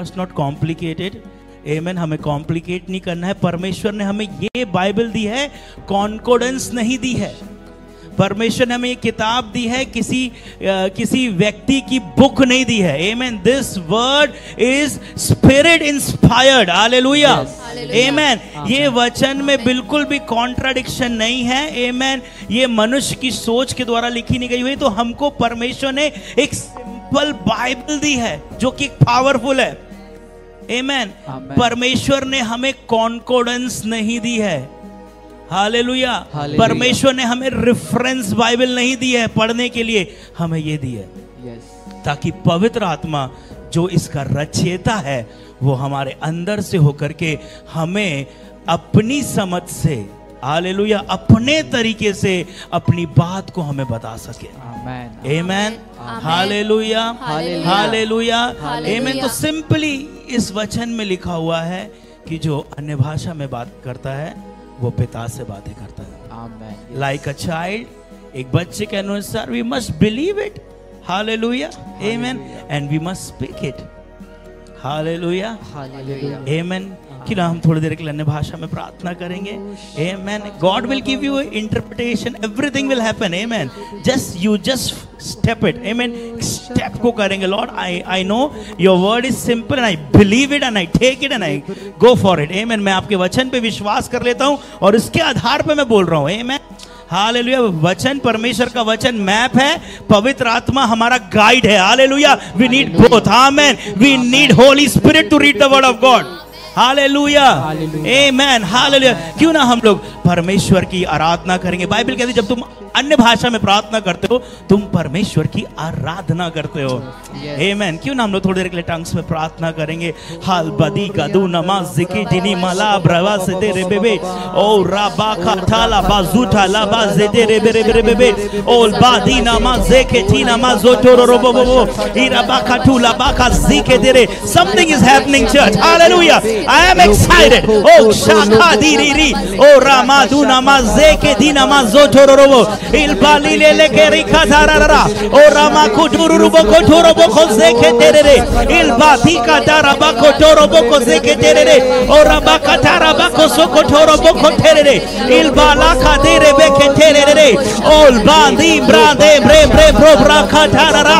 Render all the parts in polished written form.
Must not complicated. आमेन। हमें complicate नहीं करना है। परमेश्वर ने हमें ये बाइबल दी है, कॉन्कोर्डेंस नहीं दी है। परमेश्वर ने हमें ये किताब दी है, किसी व्यक्ति की बुक नहीं दी है। Amen. This word is spirit inspired. Hallelujah. Amen. ये वचन में बिल्कुल भी कॉन्ट्राडिक्शन नहीं है। आमेन। ये मनुष्य की सोच के द्वारा लिखी नहीं गई हुई। तो हमको परमेश्वर ने एक सिंपल बाइबल दी है जो कि पावरफुल है। आमेन। परमेश्वर ने हमें कॉन्कोर्डेंस नहीं दी है। हालेलुया। परमेश्वर ने हमें रेफरेंस बाइबल नहीं दी है पढ़ने के लिए, हमें ये दी है ताकि पवित्र आत्मा जो इसका रचयिता है वो हमारे अंदर से होकर के हमें अपनी समझ से, हालेलुया, अपने तरीके से अपनी बात को हमें बता सके। आमेन। हालेलुया। हालेलुया। आमेन। तो सिंपली इस वचन में लिखा हुआ है कि जो अन्य भाषा में बात करता है वो पिता से बातें करता है। लाइक अ चाइल्ड, एक बच्चे के अनुसार we must believe it. Hallelujah. Amen. And we must speak it. Hallelujah. Amen. कि ना हम थोड़ी देर के लिए अन्य भाषा में प्रार्थना करेंगे। Amen. God will give you interpretation, everything will happen. Amen. Just step it. Amen. Step को करेंगे। Lord I know your word is simple and I believe it and I take it and I go for it. Amen. मैं आपके वचन पे विश्वास कर लेता हूं और इसके आधार पे मैं बोल रहा हूं। आमेन। हालेलुया। वचन, परमेश्वर का वचन मैप है, पवित्र आत्मा हमारा गाइड है। Hallelujah. We need both. Amen. We need holy spirit to read the word of God. Hallelujah. Amen. Hallelujah. क्यों ना हम लोग परमेश्वर की आराधना करेंगे। बाइबल कहती है जब तुम अन्य भाषा में प्रार्थना करते हो तुम परमेश्वर की आराधना करते हो। आमेन। क्यों ना हम लोग थोड़ी देर के लिए टंग्स में प्रार्थना करेंगे। हाल बदी गदू नमाज जिकी दिनी मला ब्रवा से दे रे बेबे ओ राबा का थाला बाजूटा ला बाजे दे रे बेरे बेरे बेबे ओल बादी नमाज जेके ती नमाज ओटोरो रोबो बोबो इराबा का टूला बाका जिके दे रे। Something is happening church. Hallelujah. I am excited. ओ शाखा दी री री ओ रामा दू नमाज जेके दी नमाज ओटोरो robo il balile le che ricatarara o rama kuturu boko toro boko zeke terere il batika daraba kotoro boko zeke terere o rabaka taraba soko toro boko terere il balaka dere beke terere ol bandi brande bre bre bro braka tarara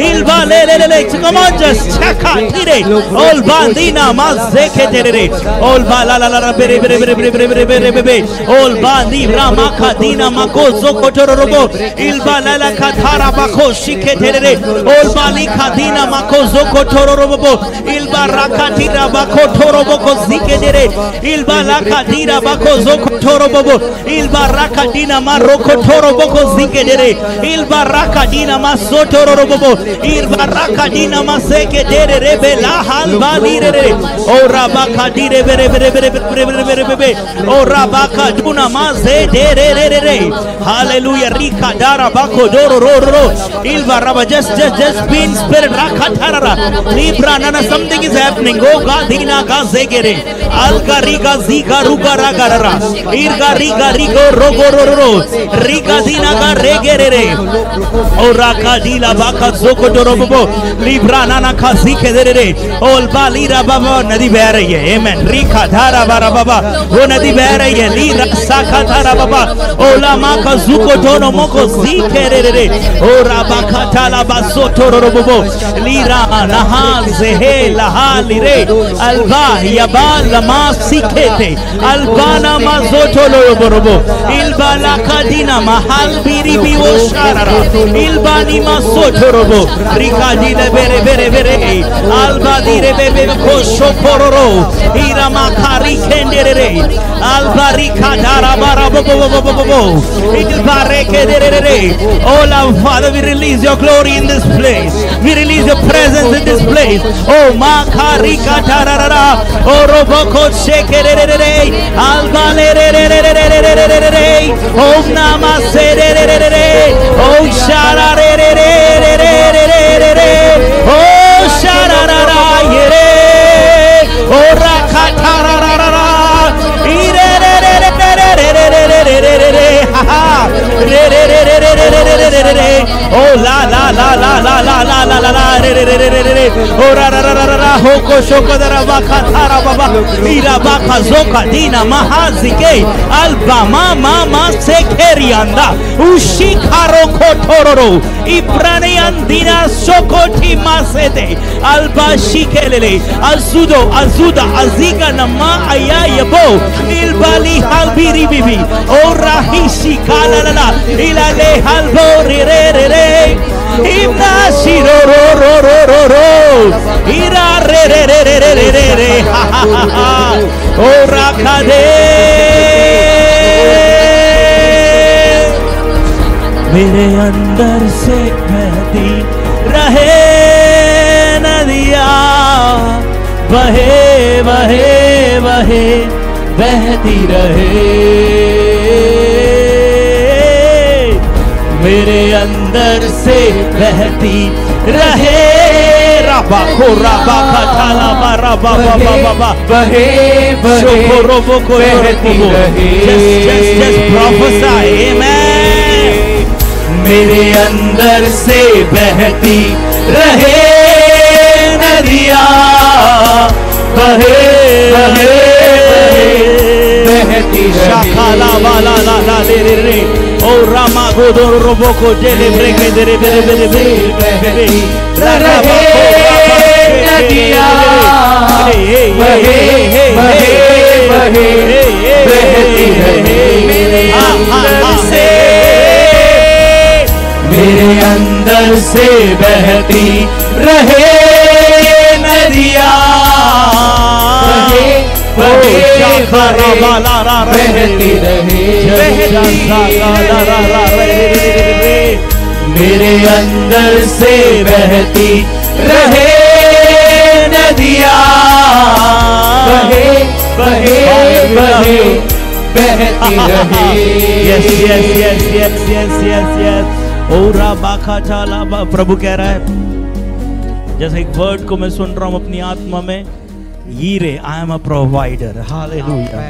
il balele come on just check out tire ol bandina mazeke terere ol balala la bere bere bere bere bere bere ol bandi rama kadina makozo robo il balala kathara bako shike terere ol bali kadina makozo kotoro robo il baraka tira bako toro boko zike dere il balaka tira bako zoko toro bobo il baraka dina maroko toro boko zike dere il baraka dina masoto robo il baraka dina maseke dere rebe la hal bali re o rabaka dire bere bere bere bere bere o rabaka duna maze dere re re. Hallelujah. Rika dara bako doro ro ro il baraba just being spirit rakatara libra nana something is happening. Oh God dina ga zegere alga riga ziga ruga ragarara irga riga rigo rogo ro ro riga dina ga regere re o raka dila baka zoko doro bobo libra nana ka zike dere re ol balira baba nadi बह रही है। आमेन। Rica धारा बारा बाबा वो नदी बह रही है। लीरा साखा धारा बाबा ओला मा का जुको दोनों मोको सीखे रे रे रे ओ राबा खाटाला बासो तोरो रोबो लीरा नहा ज़हे लहा लिरे अल्बा यबा लमा सीखे थे अल्बाना माज़ो तोलो रोबो रोबो इल्बाला कादीना महल बीरी बी वो शारा इल्बानी मासो तोरो रिका दी ले बेरे बेरे बेरे अल्बा दी रे बेबे को शोकोरो हीरा माखारी खेंडे रे अल्बा रिका धारा बारा बो बो बो बो बो इल्बा रे के दे रे रे. Oh Lord, Father, we release your glory in this place. We release your presence in this place. Oh makarika tararara. Oh roboko sheke re re re. Alba le re re re re re re re re. Oh namaste re re re re. Oh shara re re re re re re re. Oh shara ra ra ye re. Oh rakatararara. Ire re re re re re re re re re re re. Ha ha. Re re re re re re re re re. ओ ला ला ला ला ला ला ला ला ला ला रे रे रे रे रे रे ओ रा रा रा रा रा हो को शो को दरा बाखा थारा बाबा ईरा बाखा जोका दीना महाजिके अल्बा मा से खेरियांदा उशी खारो को ठोरो इब्रानी अंदिना सोकोठी मासेते अल्बा शिकेलेले अजुदो अजुदा अजीगा नमा आया यबो इल्बाली हालबीरी बीबी ओ राहिशी कालाला इलाले हालबो रे रे रे रे इब्ना शिरो रो रो रो रो रो इरा रे रे रे रे रे रे रे रे हा हा हा ओ राखा दे मेरे अंदर से बहती रहे नदिया बहे बहे बहे बहती रहे मेरे अंदर से बहती रहे रबा को रबा का थाला मारा बाबा बाबा बहे बहे बहती रहे just prophesy amen मेरे अंदर से बहती रहे नदिया बहे बहे बहती शाखाला वाला ला ला ले रे रे ओ रामा गोदो रोबो को जेले ब्रेके दे रे रे रे रे बहती रहे नदिया बहे बहे बहे बहती रहे मेरे अंदर से बहती रहे नदिया बहे बहे बहती रहे मेरे अंदर से बहती रहे नदिया बहे बहे बहे बहती रहे yes yes yes yes yes yes yes ओरा बाखा चाला प्रभु कह रहा है जैसे एक वर्ड को मैं सुन रहा हूं अपनी आत्मा में यीरे I am a provider hallelujah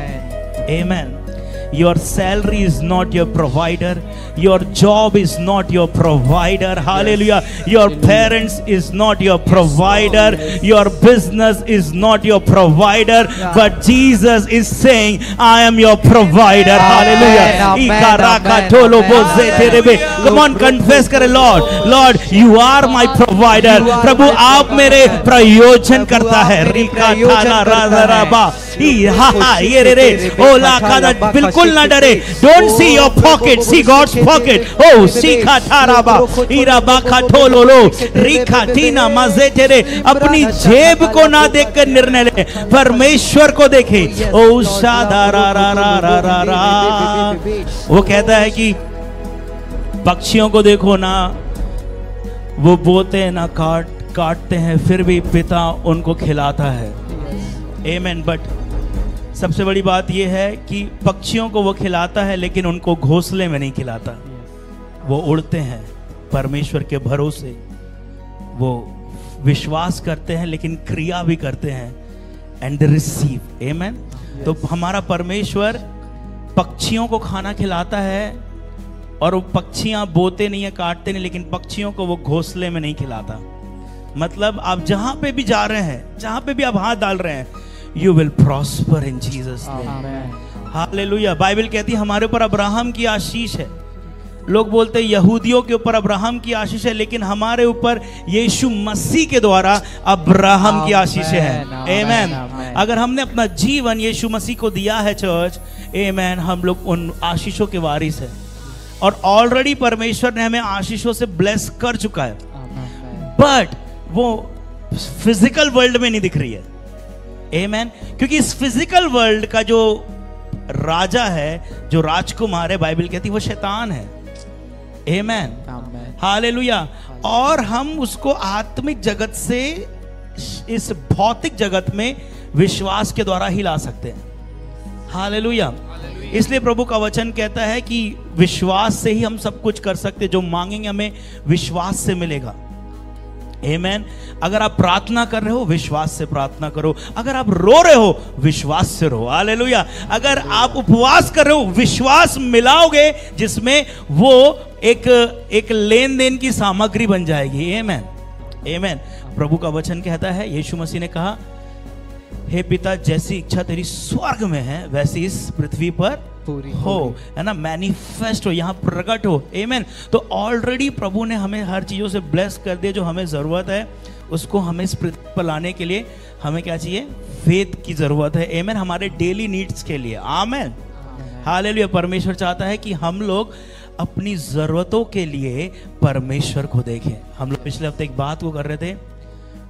amen your salary is not your provider, your job is not your provider, hallelujah, your parents is not your provider, your business is not your provider, but Jesus is saying I am your provider, hallelujah. Come on, confess kare Lord, Lord you are my provider, प्रभु आप मेरे प्रयोजन करता है Rica थाला राजा ये रे रे ओला का बिल्कुल ना डरे don't see your pocket see God's pocket ओ सीखा थाराबा ईराबा का ठोलोलो रिखा टीना मजे तेरे अपनी जेब को ना देखकर निर्णय ले परमेश्वर को देखे ओ सादारा रा रा रा रा रा वो कहता है कि पक्षियों को देखो ना वो बोते हैं ना काटते हैं फिर भी पिता उनको खिलाता है आमेन बट सबसे बड़ी बात यह है कि पक्षियों को वो खिलाता है लेकिन उनको घोंसले में नहीं खिलाता वो उड़ते हैं परमेश्वर के भरोसे वो विश्वास करते हैं लेकिन क्रिया भी करते हैं एंड दे रिसीव आमेन तो हमारा परमेश्वर पक्षियों को खाना खिलाता है और वो पक्षियां बोते नहीं है काटते नहीं लेकिन पक्षियों को वो घोंसले में नहीं खिलाता मतलब आप जहां पे भी जा रहे हैं जहां पे भी आप हाथ डाल रहे हैं You will prosper in Jesus name. Hallelujah Bible कहती है हमारे ऊपर अब्राहम की आशीष है लोग बोलते हैं यहूदियों के ऊपर अब्राहम की आशीष है लेकिन हमारे ऊपर यीशु मसीह के द्वारा अब्राहम की आशीष है आमेन अगर हमने अपना जीवन यीशु मसीह को दिया है चर्च आमेन हम लोग उन आशीषों के वारिस हैं और ऑलरेडी परमेश्वर ने हमें आशीषों से ब्लेस कर चुका है बट वो फिजिकल वर्ल्ड में नहीं दिख रही है आमेन क्योंकि इस फिजिकल वर्ल्ड का जो राजा है जो राजकुमार है बाइबल कहती है वो शैतान है आमेन हालेलुया और हम उसको आत्मिक जगत से इस भौतिक जगत में विश्वास के द्वारा ही ला सकते हैं हालेलुया इसलिए प्रभु का वचन कहता है कि विश्वास से ही हम सब कुछ कर सकते जो मांगेंगे हमें विश्वास से मिलेगा आमेन। अगर आप प्रार्थना कर रहे हो, विश्वास से प्रार्थना करो। अगर आप रो रहे हो, विश्वास से रो। हालेलुया। अगर आप उपवास कर रहे हो, विश्वास मिलाओगे जिसमें वो एक लेन देन की सामग्री बन जाएगी। आमेन, आमेन। प्रभु का वचन कहता है, यीशु मसीह ने कहा, हे पिता, जैसी इच्छा तेरी स्वर्ग में है वैसी इस पृथ्वी पर पूरी हो, है ना, मैनिफेस्ट हो, यहाँ प्रकट हो। आमेन। तो ऑलरेडी प्रभु ने हमें हर चीजों से ब्लेस कर दिया। जो हमें जरूरत है उसको हमें इस पृथ्वी पर लाने के लिए हमें क्या चाहिए? फेथ की जरूरत है। आमेन। हमारे डेली नीड्स के लिए। आमेन, हालेलुया। परमेश्वर चाहता है कि हम लोग अपनी जरूरतों के लिए परमेश्वर को देखें। हम लोग पिछले हफ्ते एक बात को कर रहे थे,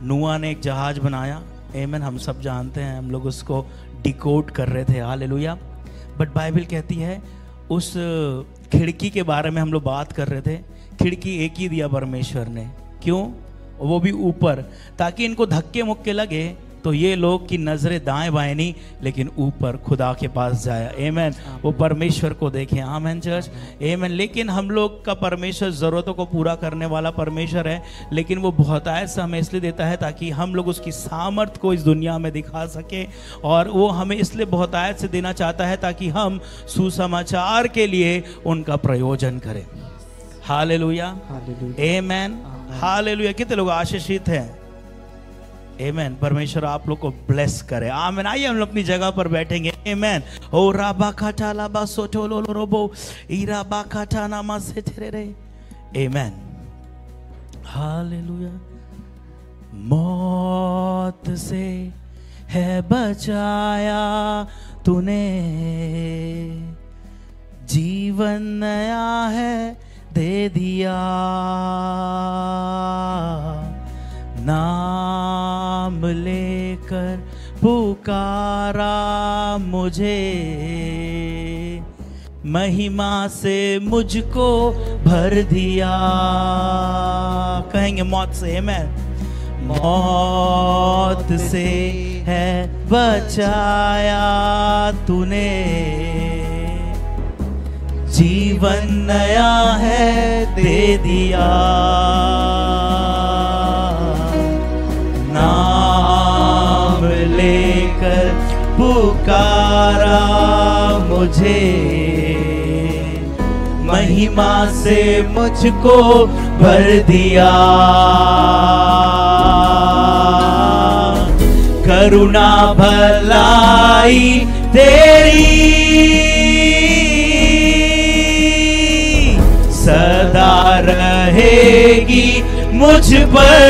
नूआ ने एक जहाज बनाया। आमेन। हम सब जानते हैं, हम लोग उसको डिकोड कर रहे थे। हालेलुया। बट बाइबल कहती है, उस खिड़की के बारे में हम लोग बात कर रहे थे। खिड़की एक ही दिया परमेश्वर ने। क्यों? वो भी ऊपर, ताकि इनको धक्के मुक्के लगे तो ये लोग की नजरें दाएं बाएं नहीं, लेकिन ऊपर खुदा के पास जाए। आमेन। वो परमेश्वर को देखें। आमेन चर्च, आमेन। लेकिन हम लोग का परमेश्वर जरूरतों को पूरा करने वाला परमेश्वर है, लेकिन वो बहुतायत से हमें इसलिए देता है ताकि हम लोग उसकी सामर्थ को इस दुनिया में दिखा सके। और वो हमें इसलिए बहुतायत से देना चाहता है ताकि हम सुसमाचार के लिए उनका प्रयोजन करें। Hallelujah, amen, hallelujah. कितने लोग आशीषित हैं? आमेन। परमेश्वर आप लोग को ब्लेस करे। आमेन। आइए हम लोग अपनी जगह पर बैठेंगे। आमेन। ओ राबा खाटा लाबा सोटो लो रोबो ईरा बा खाटा नामा से तेरे रे। आमेन, हालेलुया। मौत से है बचाया तूने, जीवन नया है दे दिया। नाम लेकर पुकारा मुझे, महिमा से मुझको भर दिया। कहेंगे मौत से। आमेन। मौत से है बचाया तूने, जीवन नया है दे दिया। नाम लेकर पुकारा मुझे, महिमा से मुझको भर दिया। करुणा भलाई तेरी सदा रहेगी मुझ पर,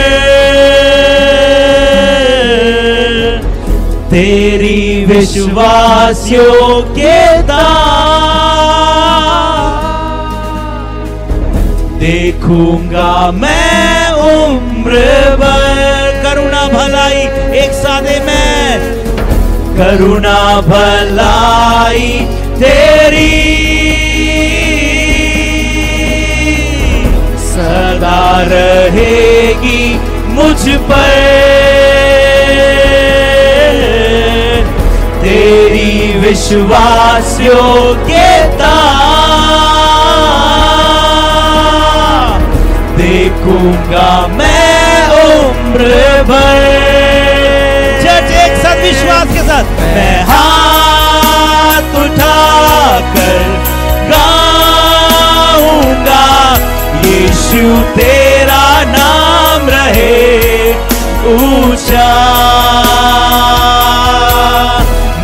तेरी विश्वास योग्यता देखूंगा मैं उम्र भर। करुणा भलाई एक सादे में, करुणा भलाई तेरी सदा रहेगी मुझ पर, तेरी विश्वास योग्यता देखूंगा मैं उम्र भर। चर्च एक साथ विश्वास के साथ, मैं हाथ उठाकर गाऊंगा, यीशु तेरा नाम रहे ऊंचा।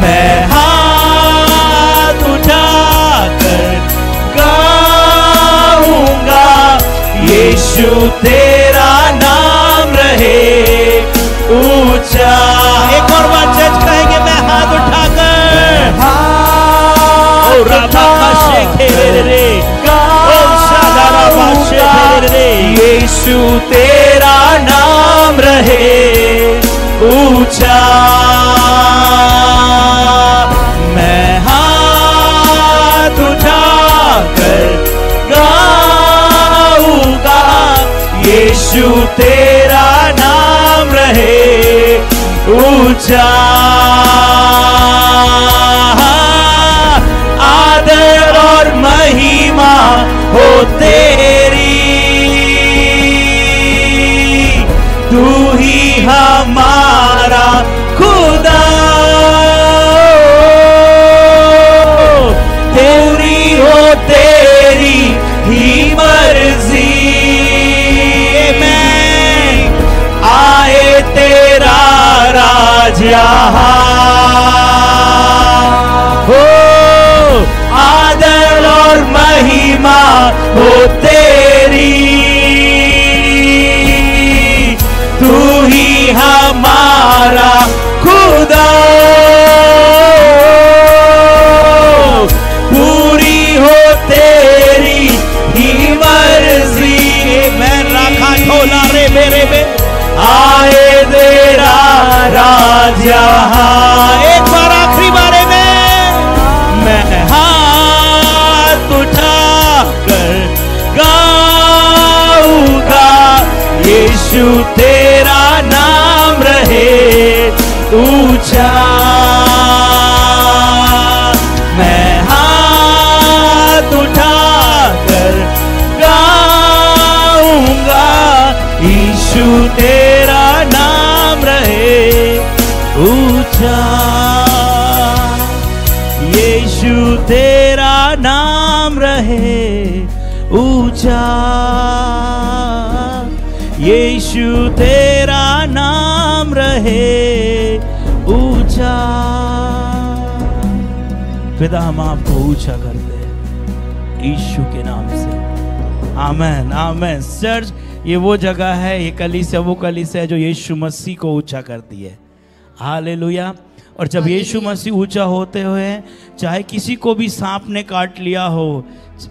मैं हाथ उठाकर गाऊंगा, यीशु तेरा नाम रहे ऊंचा। एक और बात चर्च कहेंगे, मैं हाथ उठाकर यीशु तेरा नाम रहे ऊंचा। मैं हाथ उठाकर गाऊंगा, यीशु तेरा नाम रहे ऊंचा। आदर और महिमा हो तेरी, हो तेरी, तू ही हमारा खुदा, पूरी हो तेरी ही मर्जी। मैं रखा ठोला रे मेरे में, आए तेरा राज यहाँ। एक बार आखिरी बारे में मैं हाथ उठा कर गाऊंगा, यीशु तेरा नाम रहे ऊंचा। मैं हाथ उठा कर गाऊंगा, यीशु तेरा नाम रहे ऊंचा। यीशु तेरा नाम रहे ऊंचा, यीशु तेरा नाम रहे ऊंचा। पिता हम आपको ऊंचा करते हैं यीशु के नाम से। आमेन आमेन। चर्च, ये वो जगह है, ये कलीसिया वो कलीसिया है जो यीशु मसीह को ऊंचा करती है। हालेलुया। और जब यीशु मसीह ऊंचा होते हुए, चाहे किसी को भी सांप ने काट लिया हो,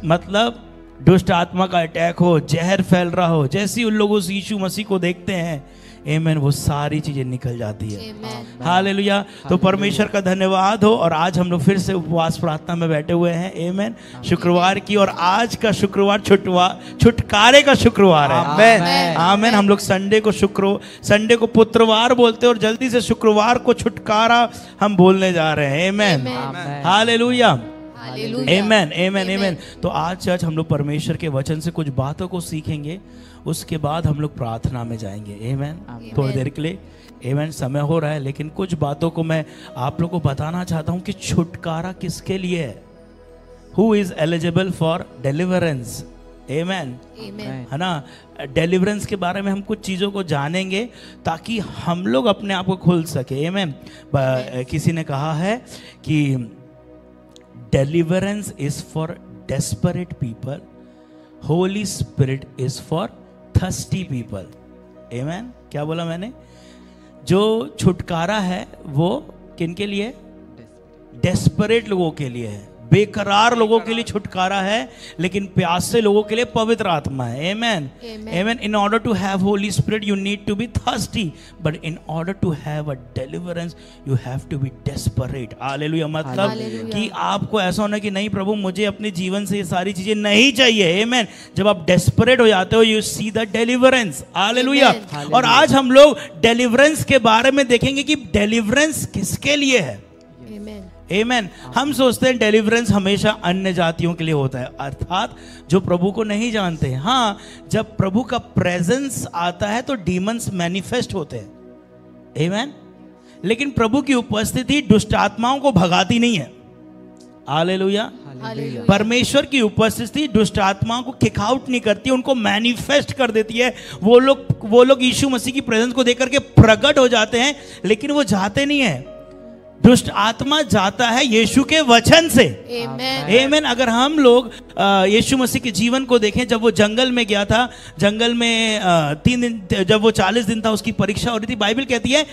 मतलब दुष्ट आत्मा का अटैक हो, जहर फैल रहा हो, जैसे उन लोगों से यीशु मसीह को देखते हैं, आमेन, वो सारी चीजें निकल जाती है। हालेलुया। तो परमेश्वर का धन्यवाद हो। और आज हम लोग फिर से उपवास प्रार्थना में बैठे हुए हैं, आमेन, शुक्रवार की। और आज का शुक्रवार छुटकारे का शुक्रवार है। आमेन आमेन। हम लोग संडे को पुत्रवार बोलते हैं, और जल्दी से शुक्रवार को छुटकारा हम बोलने जा रहे हैं। आमेन हालेलुया आमेन आमेन आमेन। तो आज चर्च हम लोग परमेश्वर के वचन से कुछ बातों को सीखेंगे, उसके बाद हम लोग प्रार्थना में जाएंगे। आमेन। थोड़ी देर के लिए, आमेन, समय हो रहा है, लेकिन कुछ बातों को मैं आप लोगों को बताना चाहता हूं कि छुटकारा किसके लिए है। Who is eligible for deliverance. Amen, है ना। डिलीवरेंस के बारे में हम कुछ चीज़ों को जानेंगे ताकि हम लोग अपने आप को खुल सके। आमेन। किसी ने कहा है कि deliverance is for desperate people, Holy Spirit is for thirsty people. Amen। क्या बोला मैंने? जो छुटकारा है वो किनके लिए? डेस्परेट लोगों के लिए है, बेकरार लोगों के लिए छुटकारा है, लेकिन प्यासे लोगों के लिए पवित्र आत्मा है। Amen amen. In order to have holy spirit you need to be thirsty, but in order to have a deliverance you have to be desperate. Hallelujah. मतलब कि आपको ऐसा होना कि नहीं प्रभु, मुझे अपने जीवन से ये सारी चीजें नहीं चाहिए। आमेन। जब आप डेस्परेट हो जाते हो, you see the deliverance. Hallelujah. और आज हम लोग डिलीवरेंस के बारे में देखेंगे कि डिलीवरेंस किसके लिए है। आमेन। हम सोचते हैं डिलीवरेंस हमेशा अन्य जातियों के लिए होता है, अर्थात जो प्रभु को नहीं जानते हैं। हाँ, जब प्रभु का प्रेजेंस आता है तो डीमंस मैनिफेस्ट होते हैं। आमेन। लेकिन प्रभु की उपस्थिति दुष्ट आत्माओं को भगाती नहीं है। हालेलुया। परमेश्वर की उपस्थिति दुष्ट आत्माओं को किक आउट नहीं करती, उनको मैनिफेस्ट कर देती है। वो लोग यीशु मसीह की प्रेजेंस को देख करके प्रकट हो जाते हैं, लेकिन वो जाते नहीं है। दुष्ट आत्मा जाता है यीशु के वचन से। आमेन। अगर हम लोग यीशु मसीह के जीवन को देखें, जब वो जंगल में गया था, जंगल में 3 दिन, जब वो 40 दिन था, उसकी परीक्षा हो रही थी। बाइबल कहती है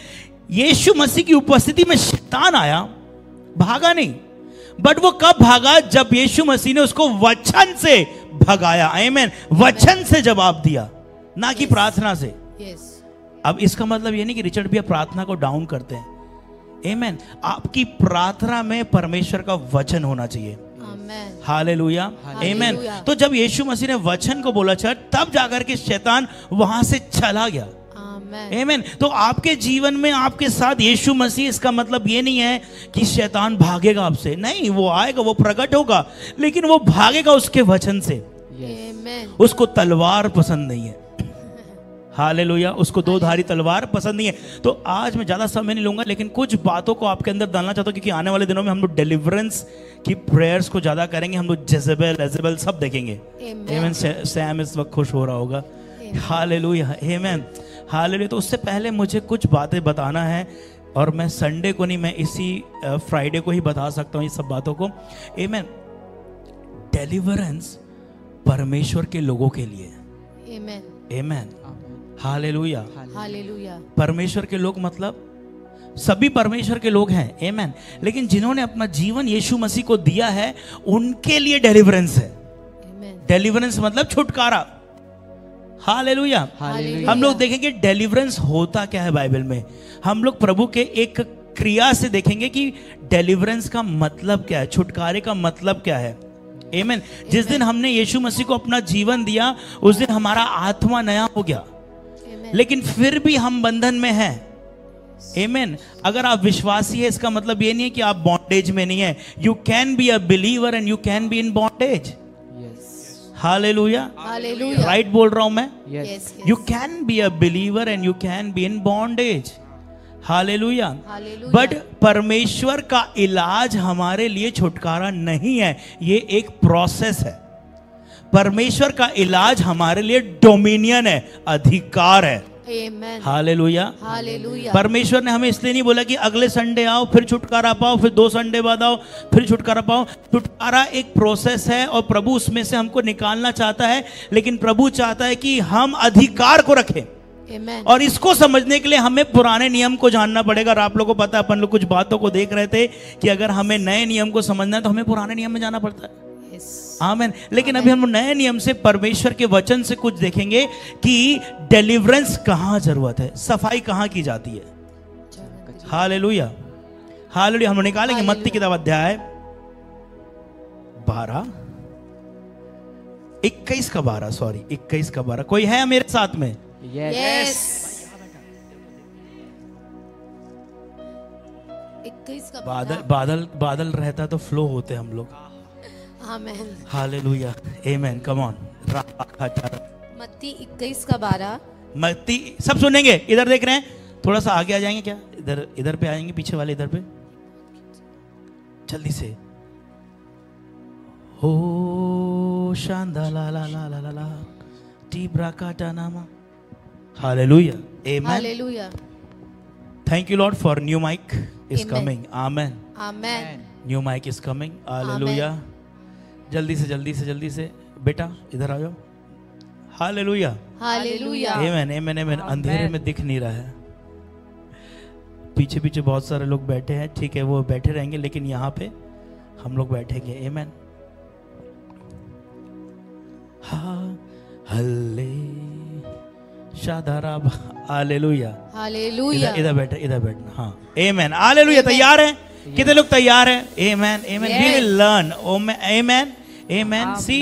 यीशु मसीह की उपस्थिति में शैतान आया, भागा नहीं, बट वो कब भागा? जब यीशु मसीह ने उसको वचन से भगाया। आमेन। वचन से जवाब दिया, ना कि प्रार्थना से। अब इसका मतलब ये नहीं कि रिचर्ड भैया प्रार्थना को डाउन करते हैं। आमेन। आपकी प्रार्थना में परमेश्वर का वचन होना चाहिए। Hallelujah amen. तो जब यीशु मसीह ने वचन को बोला चर्च, तब जाकर के शैतान वहां से चला गया। आमेन। तो आपके जीवन में आपके साथ यीशु मसीह, इसका मतलब ये नहीं है कि शैतान भागेगा आपसे, नहीं, वो आएगा, वो प्रकट होगा, लेकिन वो भागेगा उसके वचन से। उसको तलवार पसंद नहीं है। हालेलुया। उसको 2 धारी तलवार पसंद नहीं है। तो आज मैं ज्यादा समय नहीं लूंगा, लेकिन कुछ बातों को आपके अंदर डालना चाहता हूं, क्योंकि आने वाले दिनों में हम लोग डिलीवरेंस की प्रेयर्स को ज्यादा करेंगे। हम लोग जेजेबेल सब देखेंगे। आमेन। सैम इस वक्त खुश हो रहा होगा। Hallelujah amen hallelujah. तो उससे पहले मुझे कुछ बातें बताना है, और मैं संडे को नहीं, मैं इसी फ्राइडे को ही बता सकता हूं ये सब बातों को। आमेन। डिलीवरेंस परमेश्वर के लोगों के लिए। आमेन, आमेन, हालेलुया। हालेलुया। परमेश्वर के लोग मतलब सभी परमेश्वर के लोग हैं, आमेन। लेकिन जिन्होंने अपना जीवन यीशु मसीह को दिया है उनके लिए डेलिवरेंस है। आमेन, डेलिवरेंस मतलब छुटकारा। हालेलुया। हालेलुया। हम लोग देखेंगे डेलिवरेंस होता क्या है बाइबल में। हम लोग प्रभु के एक क्रिया से देखेंगे कि डेलिवरेंस का मतलब क्या है, छुटकारे का मतलब क्या है। आमेन। जिस दिन हमने यीशु मसीह को अपना जीवन दिया उस दिन हमारा आत्मा नया हो गया, आमेन, लेकिन फिर भी हम बंधन में हैं। आमेन। अगर आप विश्वासी है इसका मतलब ये नहीं है कि आप बॉन्डेज में नहीं है। You can be a believer and you can be in bondage. Hallelujah, hallelujah. Right बोल रहा हूं मैं। Yes, you can be a believer and you can be in bondage. Hallelujah. Hallelujah. But परमेश्वर का इलाज हमारे लिए छुटकारा नहीं है, ये एक प्रोसेस है। परमेश्वर का इलाज हमारे लिए डोमिनियन है, अधिकार है। Amen, hallelujah. हालेलुया। परमेश्वर ने हमें इसलिए नहीं बोला कि अगले संडे आओ फिर छुटकारा पाओ, फिर 2 संडे बाद आओ फिर छुटकारा पाओ। छुटकारा एक प्रोसेस है और प्रभु उसमें से हमको निकालना चाहता है, लेकिन प्रभु चाहता है कि हम अधिकार को रखें। आमेन, और इसको समझने के लिए हमें पुराने नियम को जानना पड़ेगा। और आप लोगों को पता है, अपन लोग कुछ बातों को देख रहे थे कि अगर हमें नए नियम को समझना है तो हमें पुराने नियम में जाना पड़ता है। यस, आमेन। लेकिन अभी हम नए नियम से परमेश्वर के वचन से कुछ देखेंगे कि डिलीवरेंस कहाँ जरूरत है, सफाई कहाँ की जाती है। Hallelujah, hallelujah. हम निकालेंगे मत्ती किताब अध्याय 12, 21 का 12, सॉरी 21 का 12। कोई है मेरे साथ में? यस। 21 का बादल रहता तो फ्लो होते हम लोग। Amen. Hallelujah, amen. Come on. मत्ती 21 का 12। मत्ती सब सुनेंगे। इधर देख रहे हैं, थोड़ा सा आगे आ जाएंगे क्या? इधर पे आएंगे, पीछे वाले इधर पे जल्दी से। हो शांदा ला ला ला ला ला टीब्रा काटा नामा। Hallelujah, amen. Hallelujah, thank you Lord for new mic is Amen. Coming. Amen. Amen. New mic is coming. Hallelujah. जल्दी से बेटा इधर आ जाओ। Hallelujah, hallelujah. Amen, amen, amen. अंधेरे में दिख नहीं रहा है, पीछे पीछे बहुत सारे लोग बैठे हैं। ठीक है, वो बैठे रहेंगे, लेकिन यहाँ पे हम लोग बैठेंगे। आमेन। हल्ले शादाराब। Hallelujah, hallelujah. इधर बैठना। हाँ, आमेन, हालेलुया। तैयार हैं? कितने लोग तैयार हैं? Amen, amen. We will learn. Amen, amen. See,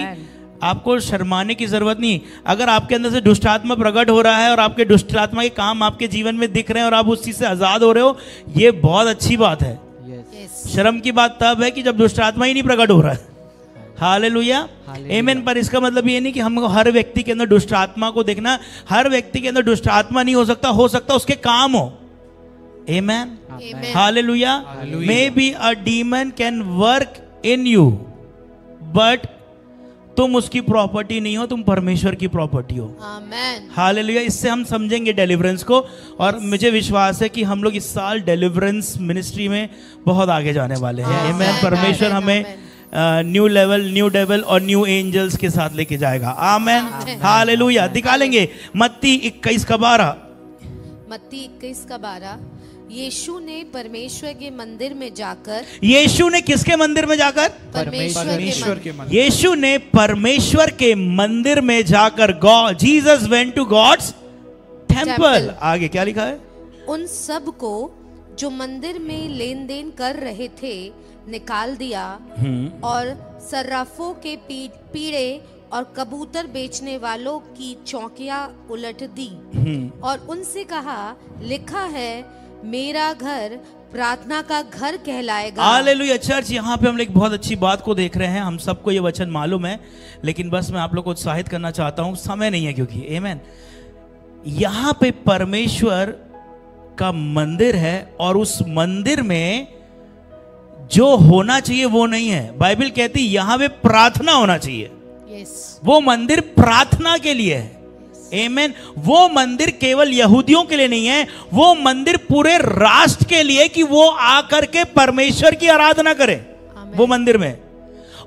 आपको शर्माने की जरूरत नहीं। अगर आपके अंदर से दुष्ट आत्मा प्रकट हो रहा है और आपके दुष्ट आत्मा के काम आपके जीवन में दिख रहे हैं और आप उस चीज से आजाद हो रहे हो, ये बहुत अच्छी बात है। यस। शर्म की बात तब है कि जब दुष्ट आत्मा ही नहीं प्रकट हो रहा है। हालेलुया, आमेन। पर इसका मतलब ये नहीं कि हमको हर व्यक्ति के अंदर दुष्ट आत्मा को देखना। हर व्यक्ति के अंदर दुष्ट आत्मा नहीं हो सकता, हो सकता उसके काम हो। Amen, amen. Hallelujah. Maybe a demon can work in you, but तुम उसकी प्रॉपर्टी नहीं हो, तुम परमेश्वर की प्रॉपर्टी हो। आमेन। हालेलुया। इससे हम समझेंगे डेलिवरेंस को, और मुझे विश्वास है कि हम लोग इस साल डेलिवरेंस मिनिस्ट्री में बहुत आगे जाने वाले हैं। आमेन। परमेश्वर हमें न्यू लेवल, न्यू डेवल और न्यू एंजल्स के साथ लेके जाएगा। आमेन, हालेलुया। दिखालेंगे मत्ती 21 का 12। मत्ती 21 का 12। यीशु ने परमेश्वर के मंदिर में जाकर। यीशु ने किसके मंदिर में जाकर? परमेश्वर के मंदिर। यीशु ने परमेश्वर के मंदिर में जाकर, God, Jesus went to God's temple. आगे क्या लिखा है? उन सब को जो मंदिर में लेन देन कर रहे थे निकाल दिया और सर्राफों के पीड़े और कबूतर बेचने वालों की चौकियां उलट दी और उनसे कहा, लिखा है मेरा घर प्रार्थना का घर कहलाएगा। हालेलुया। चर्च, यहाँ पे हम एक बहुत अच्छी बात को देख रहे हैं। हम सबको ये वचन मालूम है, लेकिन बस मैं आप लोग को उत्साहित करना चाहता हूँ, समय नहीं है क्योंकि। आमेन। यहाँ पे परमेश्वर का मंदिर है और उस मंदिर में जो होना चाहिए वो नहीं है। बाइबल कहती है यहाँ पे प्रार्थना होना चाहिए। यस। वो मंदिर प्रार्थना के लिए है। आमेन। वो मंदिर केवल यहूदियों के लिए नहीं है, वो मंदिर पूरे राष्ट्र के लिए, कि वो आकर के परमेश्वर की आराधना करें वो मंदिर में।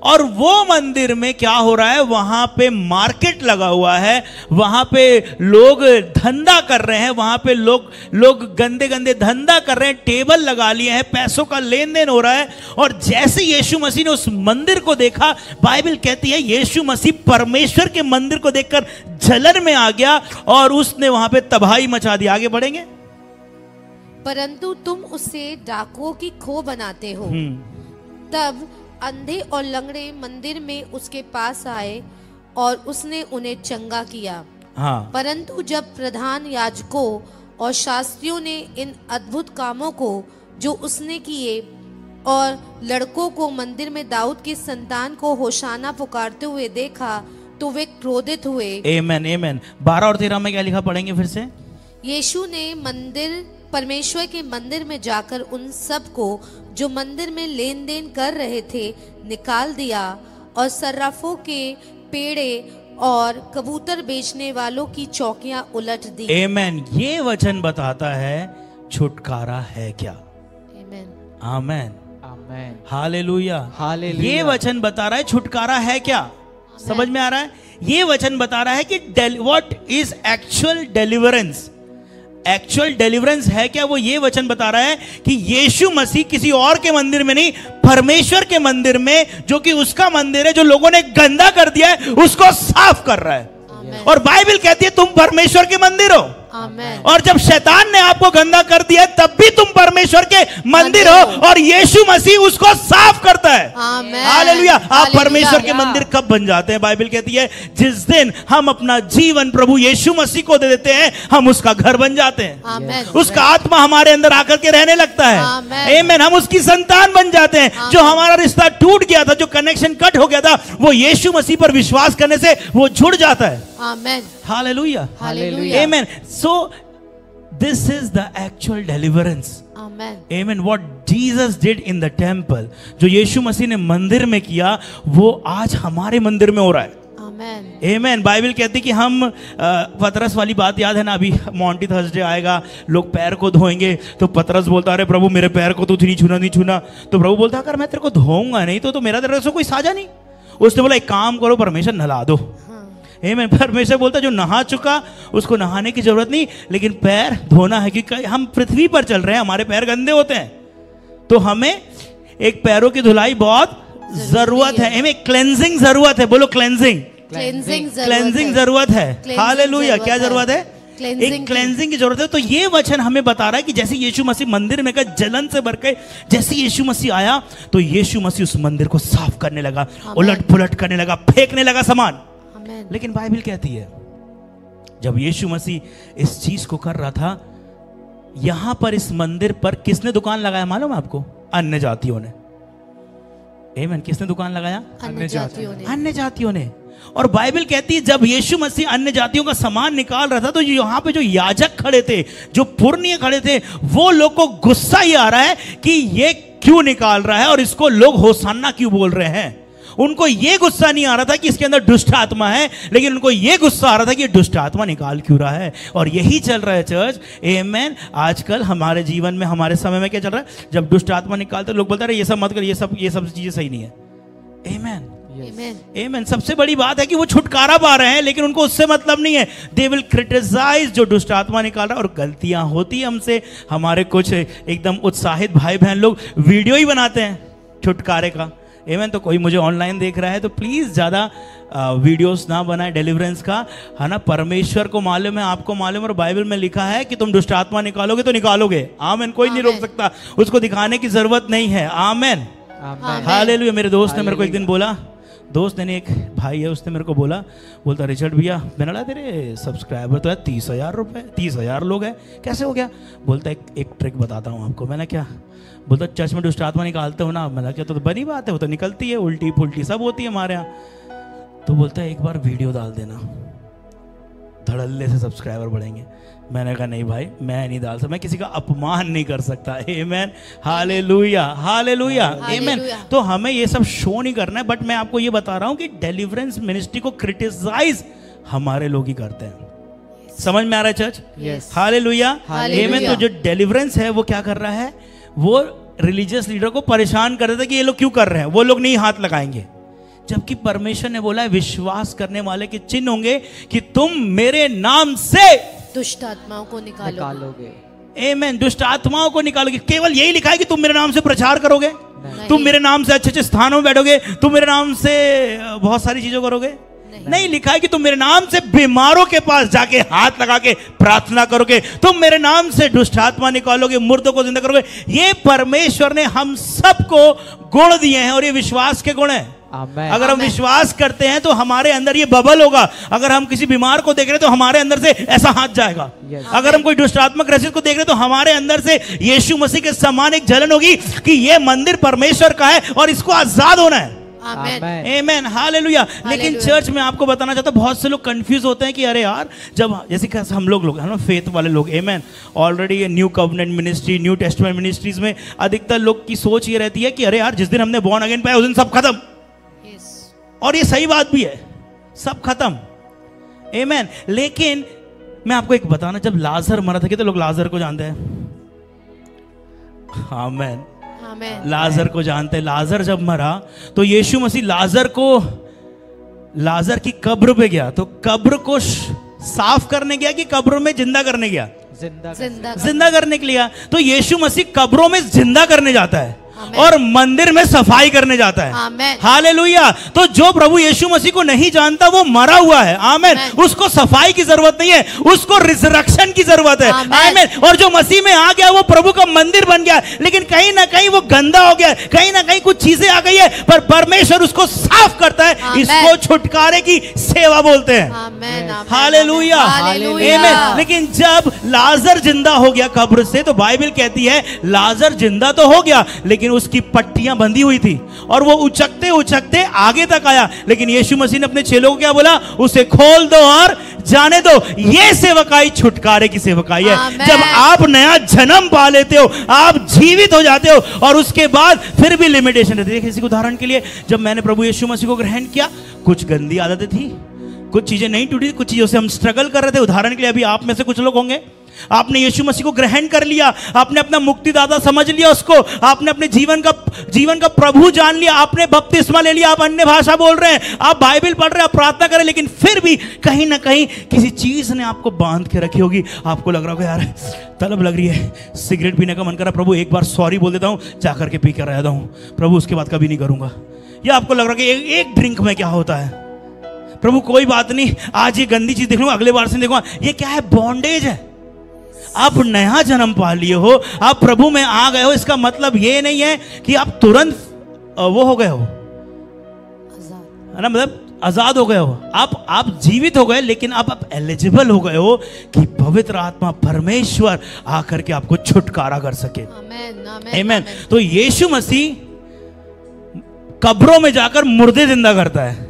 और वो मंदिर में क्या हो रहा है, वहां पे मार्केट लगा हुआ है, वहां पे लोग धंधा कर रहे हैं, वहां पे लोग गंदे गंदे धंधा कर रहे हैं, टेबल लगा लिए हैं, पैसों का लेन देन हो रहा है। और जैसे यीशु मसीह ने उस मंदिर को देखा, बाइबल कहती है यीशु मसीह परमेश्वर के मंदिर को देखकर जलन में आ गया और उसने वहां पे तबाही मचा दी। आगे बढ़ेंगे। परंतु तुम उसे डाकुओं की खो बनाते हो। तब अंधे और लंगड़े मंदिर में उसके पास आए और उसने उन्हें चंगा किया। हाँ। परंतु जब प्रधान याजकों और शास्त्रियों ने इन अद्भुत कामों को जो उसने किए और लड़कों को मंदिर में दाऊद की संतान को होशाना पुकारते हुए देखा तो वे क्रोधित हुए। आमेन आमेन। 12 और 13 में क्या लिखा, पढ़ेंगे फिर से। यीशु ने परमेश्वर के मंदिर में जाकर उन सब को जो मंदिर में लेन देन कर रहे थे निकाल दिया और सर्राफों के पेड़े और कबूतर बेचने वालों की चौकियां उलट दी। आमेन। ये वचन बताता है छुटकारा है क्या। Amen amen amen. Hallelujah hallelujah. ये वचन बता रहा है छुटकारा है क्या। समझ में आ रहा है। ये वचन बता रहा है कि what is actual deliverance. Actual deliverance है क्या, वो ये वचन बता रहा है कि यीशु मसीह किसी और के मंदिर में नहीं, परमेश्वर के मंदिर में, जो कि उसका मंदिर है, जो लोगों ने गंदा कर दिया है, उसको साफ कर रहा है। और बाइबल कहती है तुम परमेश्वर के मंदिर हो। आमेन। और जब शैतान ने आपको गंदा कर दिया तब भी तुम परमेश्वर के मंदिर हो और यीशु मसीह उसको साफ करता है। आमेन। हालेलुया। आप परमेश्वर के मंदिर कब बन जाते हैं, बाइबल कहती है जिस दिन हम अपना जीवन प्रभु यीशु मसीह को दे देते हैं, हम उसका घर बन जाते हैं। आमेन। उसका आत्मा हमारे अंदर आकर के रहने लगता है। आमेन। हम उसकी संतान बन जाते हैं। जो हमारा रिश्ता टूट गया था, जो कनेक्शन कट हो गया था, वो यीशु मसीह पर विश्वास करने से वो जुड़ जाता है। आमेन। Hallelujah. Hallelujah. Amen. So this is the actual deliverance. Amen. Amen. What Jesus did in the temple, जो यीशु मसीह ने मंदिर में किया, वो आज हमारे मंदिर में हो रहा है। Amen. Amen. बाइबल कहती कि हम पतरस वाली बात याद है ना, अभी मॉन्टी थर्सडे आएगा, लोग पैर को धोएंगे, तो पतरस बोलता अरे प्रभु मेरे पैर को तो नहीं छूना। तो प्रभु बोलता अगर मैं तेरे को धोऊंगा नहीं तो मेरा तेरे से कोई साझा नहीं। उसने बोला एक काम करो, परमेश्वर नहला दो। आमेन। परमेश्वर बोलता जो नहा चुका उसको नहाने की जरूरत नहीं, लेकिन पैर धोना है, क्योंकि हम पृथ्वी पर चल रहे हैं, हमारे पैर गंदे होते हैं, तो हमें एक पैरों की धुलाई बहुत जरूरत है। हमें क्लेंजिंग जरूरत है। बोलो क्लेंजिंग। क्लेंजिंग जरूरत है। हालेलुया। क्या जरूरत है? एक क्लेंजिंग की जरूरत है। तो ये वचन हमें बता रहा है कि जैसे यीशु मसीह मंदिर में गए, जलन से भर के जैसे यीशु मसीह आया तो यीशु मसीह उस मंदिर को साफ करने लगा, उलट पुलट करने लगा, फेंकने लगा सामान। लेकिन बाइबल कहती है जब यीशु मसीह इस चीज को कर रहा था, यहां पर इस मंदिर पर किसने दुकान लगाया मालूम है आपको? अन्य जातियों ने। आमीन। किसने दुकान लगाया? अन्य जातियों ने। और बाइबल कहती है जब यीशु मसीह अन्य जातियों का सामान निकाल रहा था तो यहाँ पे जो याजक खड़े थे, जो पुरनिय खड़े थे, वो लोग को गुस्सा ही आ रहा है कि ये क्यों निकाल रहा है और इसको लोग होसाना क्यों बोल रहे हैं। उनको ये गुस्सा नहीं आ रहा था कि इसके अंदर दुष्ट आत्मा है, लेकिन उनको ये गुस्सा आ रहा था कि दुष्ट आत्मा निकाल क्यों रहा है। और यही चल रहा है चर्च। आमेन। आजकल हमारे जीवन में, हमारे समय में क्या चल रहा है? जब दुष्ट आत्मा निकालते लोग बोलते हैं ये सब मत कर, ये सब चीजें सही नहीं है। आमेन। आमेन। सबसे बड़ी बात है कि वो छुटकारा पा रहे हैं, लेकिन उनको उससे मतलब नहीं है। दे विल क्रिटिसाइज जो दुष्ट आत्मा निकाल रहा है। और गलतियां होती है हमसे। हमारे कुछ एकदम उत्साहित भाई बहन लोग वीडियो ही बनाते हैं छुटकारे का। आमेन। तो कोई मुझे ऑनलाइन देख रहा है तो प्लीज ज्यादा वीडियोस ना बनाए डिलीवरेंस का, है ना। परमेश्वर को मालूम है, आपको मालूम है, और बाइबल में लिखा है कि तुम दुष्ट आत्मा निकालोगे तो निकालोगे। आमेन। कोई नहीं रोक सकता, उसको दिखाने की जरूरत नहीं है। आमेन। हालेलुया। मेरे दोस्त ने मेरे को एक दिन बोला, दोस्त ने, एक भाई है, उसने मेरे को बोलता रिचर्ड भैया, मैंने बोला तेरे सब्सक्राइबर तो है 30,000 रुपए, 30,000 लोग हैं, कैसे हो गया? बोलता एक ट्रिक बताता हूँ आपको। मैंने क्या? बोलता चर्च में दुष्ट आत्मा निकालते हो ना? मैंने क्या? तो बनी बात है, वो तो निकलती है, उल्टी फुल्टी सब होती है हमारे यहाँ। तो बोलता है एक बार वीडियो डाल देना, धड़ल्ले से सब्सक्राइबर बढ़ेंगे। मैंने कहा नहीं भाई, मैं नहीं डाल सकता, मैं किसी का अपमान नहीं कर सकता। आमेन। हालेलुया। हालेलुया। आमेन। तो हमें ये सब शो नहीं करना है, बट मैं आपको ये बता रहा हूं कि डिलीवरेंस मिनिस्ट्री को क्रिटिसाइज हमारे लोग ही करते हैं। समझ में आ रहा है चर्च? हालेलुया। आमेन। तो जो डिलीवरेंस है वो क्या कर रहा है? वो रिलीजियस लीडर को परेशान कर देता है कि ये लोग क्यों कर रहे हैं, वो लोग नहीं हाथ लगाएंगे। जबकि परमेश्वर ने बोला है विश्वास करने वाले के चिन्ह होंगे कि तुम मेरे नाम से दुष्ट आत्माओं को निकालोगे। आमेन। दुष्ट आत्माओं को निकालोगे। केवल यही लिखा है कि तुम मेरे नाम से प्रचार करोगे, तुम मेरे नाम से अच्छे अच्छे स्थानों में बैठोगे, तुम मेरे नाम से बहुत सारी चीजों करोगे? नहीं लिखा है कि तुम मेरे नाम से बीमारों के पास जाके हाथ लगा के प्रार्थना करोगे, तुम मेरे नाम से दुष्ट आत्मा निकालोगे, मुर्दों को जिंदा करोगे। ये परमेश्वर ने हम सबको गुण दिए हैं और ये विश्वास के गुण हैं। अगर हम विश्वास करते हैं तो हमारे अंदर ये बबल होगा। अगर हम किसी बीमार को देख रहे हैं तो हमारे अंदर से ऐसा हाथ जाएगा। अगर हम कोई दुष्टात्मक ग्रसित को देख रहे हैं तो हमारे अंदर से यीशु मसीह के समान एक जलन होगी कि ये मंदिर परमेश्वर का है और इसको आजाद होना है। Amen, hallelujah. लेकिन चर्च में आपको बताना चाहता हूं, बहुत से लोग कंफ्यूज होते हैं कि अरे यार, जब जैसे कैसे हम लोग हैं ना, फेथ वाले लोग, amen, already new covenant ministry, new testament ministries में अधिकतर लोग की सोच ये रहती है कि अरे यार, जिस दिन हमने बॉर्न अगेन पाया उस दिन सब खत्म। और ये सही बात भी है, सब खत्म, आमेन। लेकिन मैं आपको एक बताना, जब लाजर मरा था, कितने लोग लाजर को जानते हैं? आमेन, लाजर को जानते हैं। लाजर जब मरा तो यीशु मसीह लाजर की कब्र पे गया, तो कब्र को साफ करने गया कि कब्र में जिंदा करने गया? जिंदा करने के लिए। तो यीशु मसीह कब्रों में जिंदा करने जाता है और मंदिर में सफाई करने जाता है। हालेलुया। तो जो प्रभु यीशु मसीह को नहीं जानता वो मरा हुआ है। आमेन। उसको सफाई की जरूरत नहीं है, उसको रिजरेक्शन की जरूरत है। आमेन। और जो मसीह में आ गया वो प्रभु का मंदिर बन गया, लेकिन कहीं ना कहीं वो गंदा हो गया, कहीं ना कहीं कुछ चीजें आ गई है, पर परमेश्वर उसको साफ करता है। इसको छुटकारे की सेवा बोलते हैं। हालेलुया, आमेन। लेकिन जब लाजर जिंदा हो गया कब्र से, तो बाइबल कहती है लाजर जिंदा तो हो गया, लेकिन उसकी पट्टियां बंधी हुई थी और वो उचकते उचकते आगे तक आया। लेकिन यीशु मसीह ने अपने चेलों को क्या बोला? उसे खोल दो और जाने दो। ये सेवकाई छुटकारे की सेवकाई है। जब आप नया जन्म पा लेते हो, आप जीवित हो जाते हो, और उसके बाद फिर भी लिमिटेशन रहती है। किसी उदाहरण के लिए, जब मैंने प्रभु यीशु मसीह को ग्रहण किया, कुछ गंदी आदतें थी, कुछ चीजें नहीं टूटी, कुछ चीजों से हम स्ट्रगल कर रहे थे। उदाहरण के लिए, अभी आप में से कुछ लोग होंगे, आपने यीशु मसीह को ग्रहण कर लिया, आपने अपना मुक्तिदाता समझ लिया उसको, आपने अपने जीवन का प्रभु जान लिया, आपने बपतिस्मा ले लिया, आप अन्य भाषा बोल रहे हैं, आप बाइबल पढ़ रहे हैं, आप प्रार्थना कर रहे हैं, लेकिन फिर भी कहीं ना कहीं किसी चीज ने आपको बांध के रखी होगी। आपको लग रहा होगा यार तलब लग रही है, सिगरेट पीने का मन कर रहा है, प्रभु एक बार सॉरी बोल देता हूं, जाकर के पी कर रहता हूं, प्रभु उसके बाद कभी नहीं करूंगा। या आपको लग रहा है कि एक ड्रिंक में क्या होता है, प्रभु कोई बात नहीं, आज ये गंदी चीज देख लूंगा, अगले बार से देखूंगा। ये क्या है? बॉन्डेज है। आप नया जन्म पा लिए हो, आप प्रभु में आ गए हो, इसका मतलब ये नहीं है कि आप तुरंत वो हो गए हो, है ना, मतलब आजाद हो गए हो। आप जीवित हो गए, लेकिन आप एलिजिबल हो गए हो कि पवित्र आत्मा परमेश्वर आकर के आपको छुटकारा कर सके। आमेन। तो यीशु मसीह कब्रों में जाकर मुर्दे जिंदा करता है,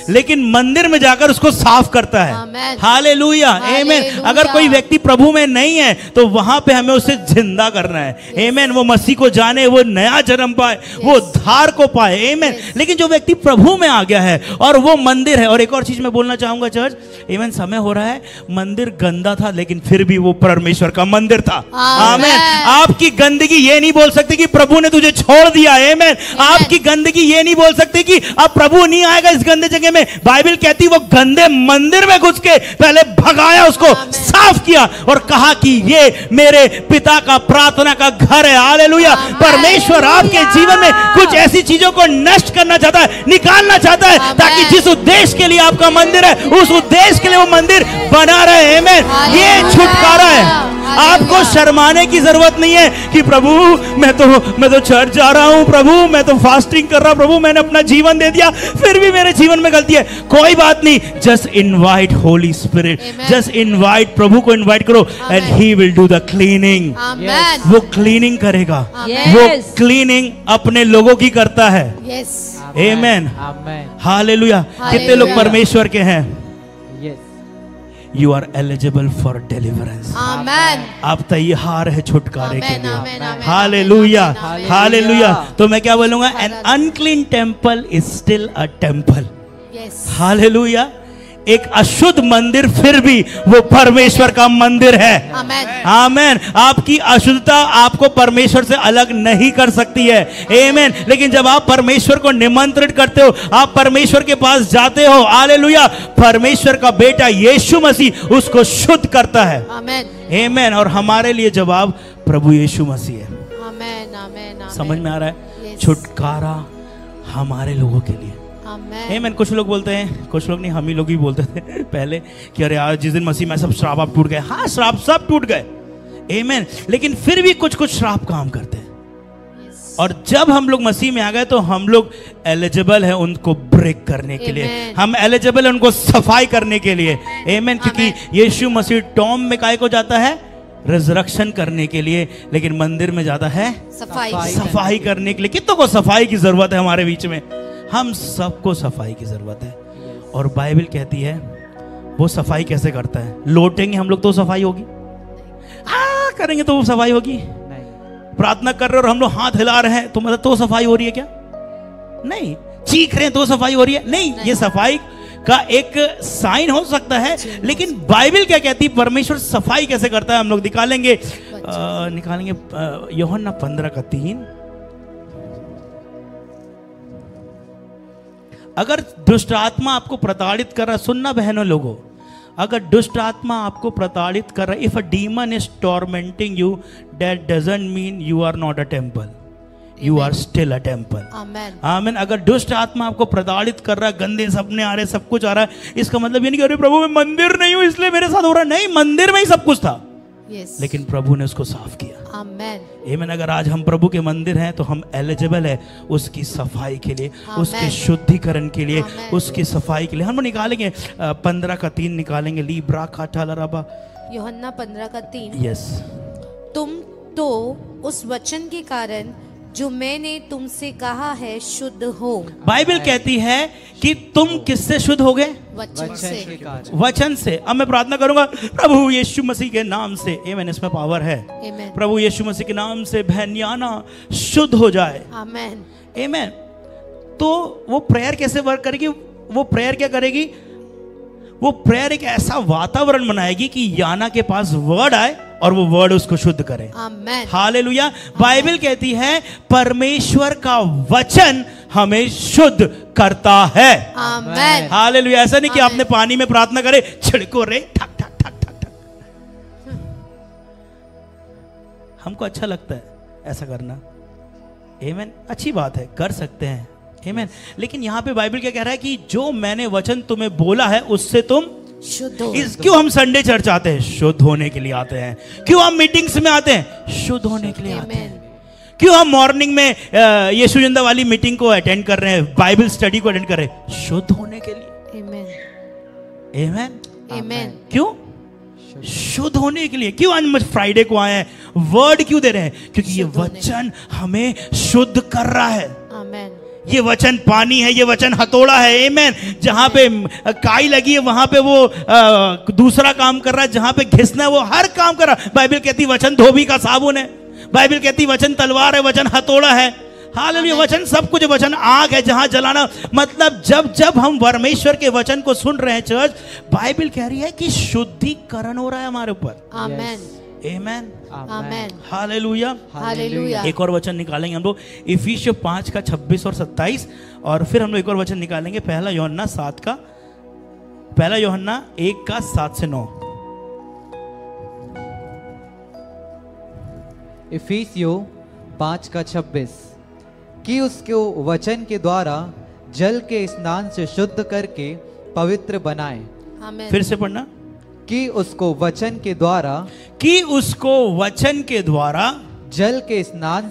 लेकिन मंदिर में जाकर उसको साफ करता है। हालेलुया, आमेन। अगर कोई व्यक्ति प्रभु में नहीं है तो वहां पे हमें उसे जिंदा करना है। आमेन। वो मसीह को जाने, वो नया जन्म पाए, वो धार को पाए। आमेन। लेकिन जो व्यक्ति प्रभु में आ गया है और वो मंदिर है। और एक और चीज मैं बोलना चाहूंगा चर्च, आमेन, समय हो रहा है, मंदिर गंदा था लेकिन फिर भी वो परमेश्वर का मंदिर था। आमेन। आपकी गंदगी ये नहीं बोल सकती कि प्रभु ने तुझे छोड़ दिया। आमेन। आपकी गंदगी ये नहीं बोल सकती कि अब प्रभु नहीं आएगा इस गंदे जगह में। बाइबल कहती वो गंदे मंदिर में घुस के पहले भगाया, उसको साफ किया और कहा कि ये मेरे पिता का प्रार्थना का घर है। हालेलुया। परमेश्वर आपके जीवन में कुछ ऐसी चीजों को नष्ट करना चाहता है, निकालना चाहता है, ताकि जिस उद्देश्य के लिए आपका मंदिर है उस उद्देश्य के लिए वो मंदिर बना रहे। आमेन। ये छुटकारा है। आपको शर्माने की जरूरत नहीं है कि प्रभु मैं तो चर्च जा रहा हूं, प्रभु मैं तो फास्टिंग कर रहा हूं, प्रभु मैंने अपना जीवन दे दिया, फिर भी मेरे जीवन में गलती है। कोई बात नहीं, just invite holy spirit, just invite, प्रभु को इनवाइट करो and he will do the cleaning. वो क्लीनिंग करेगा। वो क्लीनिंग अपने लोगों की करता है। आमेन। हालेलुया। कितने लोग परमेश्वर के हैं? You are eligible for deliverance. Amen. आप तैयार है छुटकारे के लिए। Hallelujah, hallelujah. तो मैं क्या बोलूंगा? An unclean temple is still a temple. Yes. Hallelujah. एक अशुद्ध मंदिर फिर भी वो परमेश्वर का मंदिर है। आमेन। आमेन। आपकी अशुद्धता आपको परमेश्वर से अलग नहीं कर सकती है। आमेन। लेकिन जब आप परमेश्वर को निमंत्रित करते हो, आप परमेश्वर के पास जाते हो, हालेलुया, परमेश्वर का बेटा यीशु मसीह उसको शुद्ध करता है। आमेन। आमेन। और हमारे लिए जवाब प्रभु यीशु मसीह है। आमेन। आमेन। समझ में आ रहा है? Yes. छुटकारा हमारे लोगों के लिए। आमेन। आमेन। कुछ लोग बोलते हैं, कुछ लोग नहीं, हम ही लोग ही बोलते थे पहले कि अरे यार जिस दिन मसीह में सब श्राप आप टूट गए। हाँ, श्राप सब टूट गए। आमेन। लेकिन फिर भी कुछ कुछ श्राप काम करते हैं। और जब हम लोग मसीह में आ गए तो हम लोग एलिजिबल है उनको ब्रेक करने के लिए, हम एलिजिबल है उनको सफाई करने के लिए। आमेन। क्योंकि यीशु मसीह टॉम में काय को जाता है? रिजरेक्शन करने के लिए, लेकिन मंदिर में जाता है सफाई करने के लिए। कितनों को सफाई की जरूरत है हमारे बीच में? हम सबको सफाई की जरूरत है। और बाइबल कहती है वो सफाई कैसे करता है? लोटेंगे हम लोग तो सफाई होगी, करेंगे तो वो सफाई होगी। प्रार्थना कर रहे हो और हम लोग हाथ हिला रहे हैं तो मतलब तो सफाई हो रही है क्या? नहीं। चीख रहे हैं तो सफाई हो रही है? नहीं। ये सफाई का एक साइन हो सकता है, लेकिन बाइबल क्या कहती है परमेश्वर सफाई कैसे करता है हम लोग निकालेंगे यूहन्ना 15:3। अगर दुष्ट आत्मा आपको प्रताड़ित कर रहा, सुनना बहनों लोगों, अगर दुष्ट आत्मा आपको प्रताड़ित कर रहा है, if a demon is tormenting you, that doesn't mean you are not a temple, you are still a temple. Amen. Amen. अगर दुष्ट आत्मा आपको प्रताड़ित कर रहा है, गंदे सपने आ रहे, सब कुछ आ रहा है, इसका मतलब ये नहीं कि अरे प्रभु मैं मंदिर नहीं हूं इसलिए मेरे साथ हो रहा है। नहीं, मंदिर में ही सब कुछ था। लेकिन प्रभु ने उसको साफ किया। आमेन। आमेन। अगर आज हम प्रभु के मंदिर हैं तो हम एलिजिबल है उसकी सफाई के लिए, उसके शुद्धिकरण के लिए, उसकी सफाई के लिए। हम निकालेंगे 15:3 निकालेंगे। लीब्रा काटाला रबा, यूहन्ना 15:3। यस। तुम तो उस वचन के कारण जो मैंने तुमसे कहा है शुद्ध हो। बाइबल कहती है कि तुम किससे शुद्ध हो गए? वचन से। वचन से। अब मैं प्रार्थना करूंगा प्रभु यीशु मसीह के नाम से, आमेन, इसमें पावर है। प्रभु यीशु मसीह के नाम से बहनियाना शुद्ध हो जाए। आमेन। आमेन। तो वो प्रेयर कैसे वर्क करेगी? वो प्रेयर क्या करेगी? वो प्रेयर एक ऐसा वातावरण बनाएगी कि याना के पास वर्ड आए और वो वर्ड उसको शुद्ध करे। आमेन। हालेलुया। बाइबल कहती है परमेश्वर का वचन हमें शुद्ध करता है। आमेन। हालेलुया। ऐसा नहीं कि आपने पानी में प्रार्थना करे, छिड़को रे, ठक ठक ठक ठक ठक। हमको अच्छा लगता है ऐसा करना। आमेन। अच्छी बात है, कर सकते हैं। आमेन। लेकिन यहाँ पे बाइबल क्या कह रहा है कि जो मैंने वचन तुम्हें बोला है उससे तुम शुद्ध हो। क्यों हम संडे चर्च आते हैं? शुद्ध होने के लिए आते हैं। क्यों हम मीटिंग्स में आते हैं? शुद्ध होने के लिए आते हैं। क्यों हम मॉर्निंग में यीशु जिंदा वाली मीटिंग को अटेंड कर रहे हैं, बाइबल स्टडी को अटेंड कर रहे हैं? शुद्ध होने के लिए। आमेन। आमेन। आमेन। क्यों? शुद्ध होने के लिए। क्यों आज फ्राइडे को आए हैं? वर्ड क्यों दे रहे हैं? क्योंकि ये वचन हमें शुद्ध कर रहा है। आमेन। ये वचन पानी है, ये वचन हथौड़ा है। आमेन। जहां पे काई लगी है वहां पे वो दूसरा काम कर रहा है, जहां पे घिसना है वो हर काम कर रहा है। बाइबल कहती वचन धोबी का साबुन है। बाइबल कहती वचन तलवार है, वचन हथौड़ा है। हालेलुया। वचन सब कुछ, वचन आग है जहां जलाना। मतलब जब जब हम परमेश्वर के वचन को सुन रहे हैं चर्च, बाइबल कह रही है कि शुद्धिकरण हो रहा है हमारे ऊपर। आमेन। आमेन। आमेन। हालेलुया। हालेलुया। एक और वचन निकालेंगे हम लोग इफिसियों 5:26 और 27, और फिर हम लोग एक और वचन निकालेंगे पहला यूहन्ना 1:7 से 9। इफिसियों 5:26 कि उसको वचन के द्वारा जल के स्नान से शुद्ध करके पवित्र बनाए। आमेन। फिर से पढ़ना। कि उसको वचन के द्वारा, कि उसको वचन के द्वारा जल के स्नान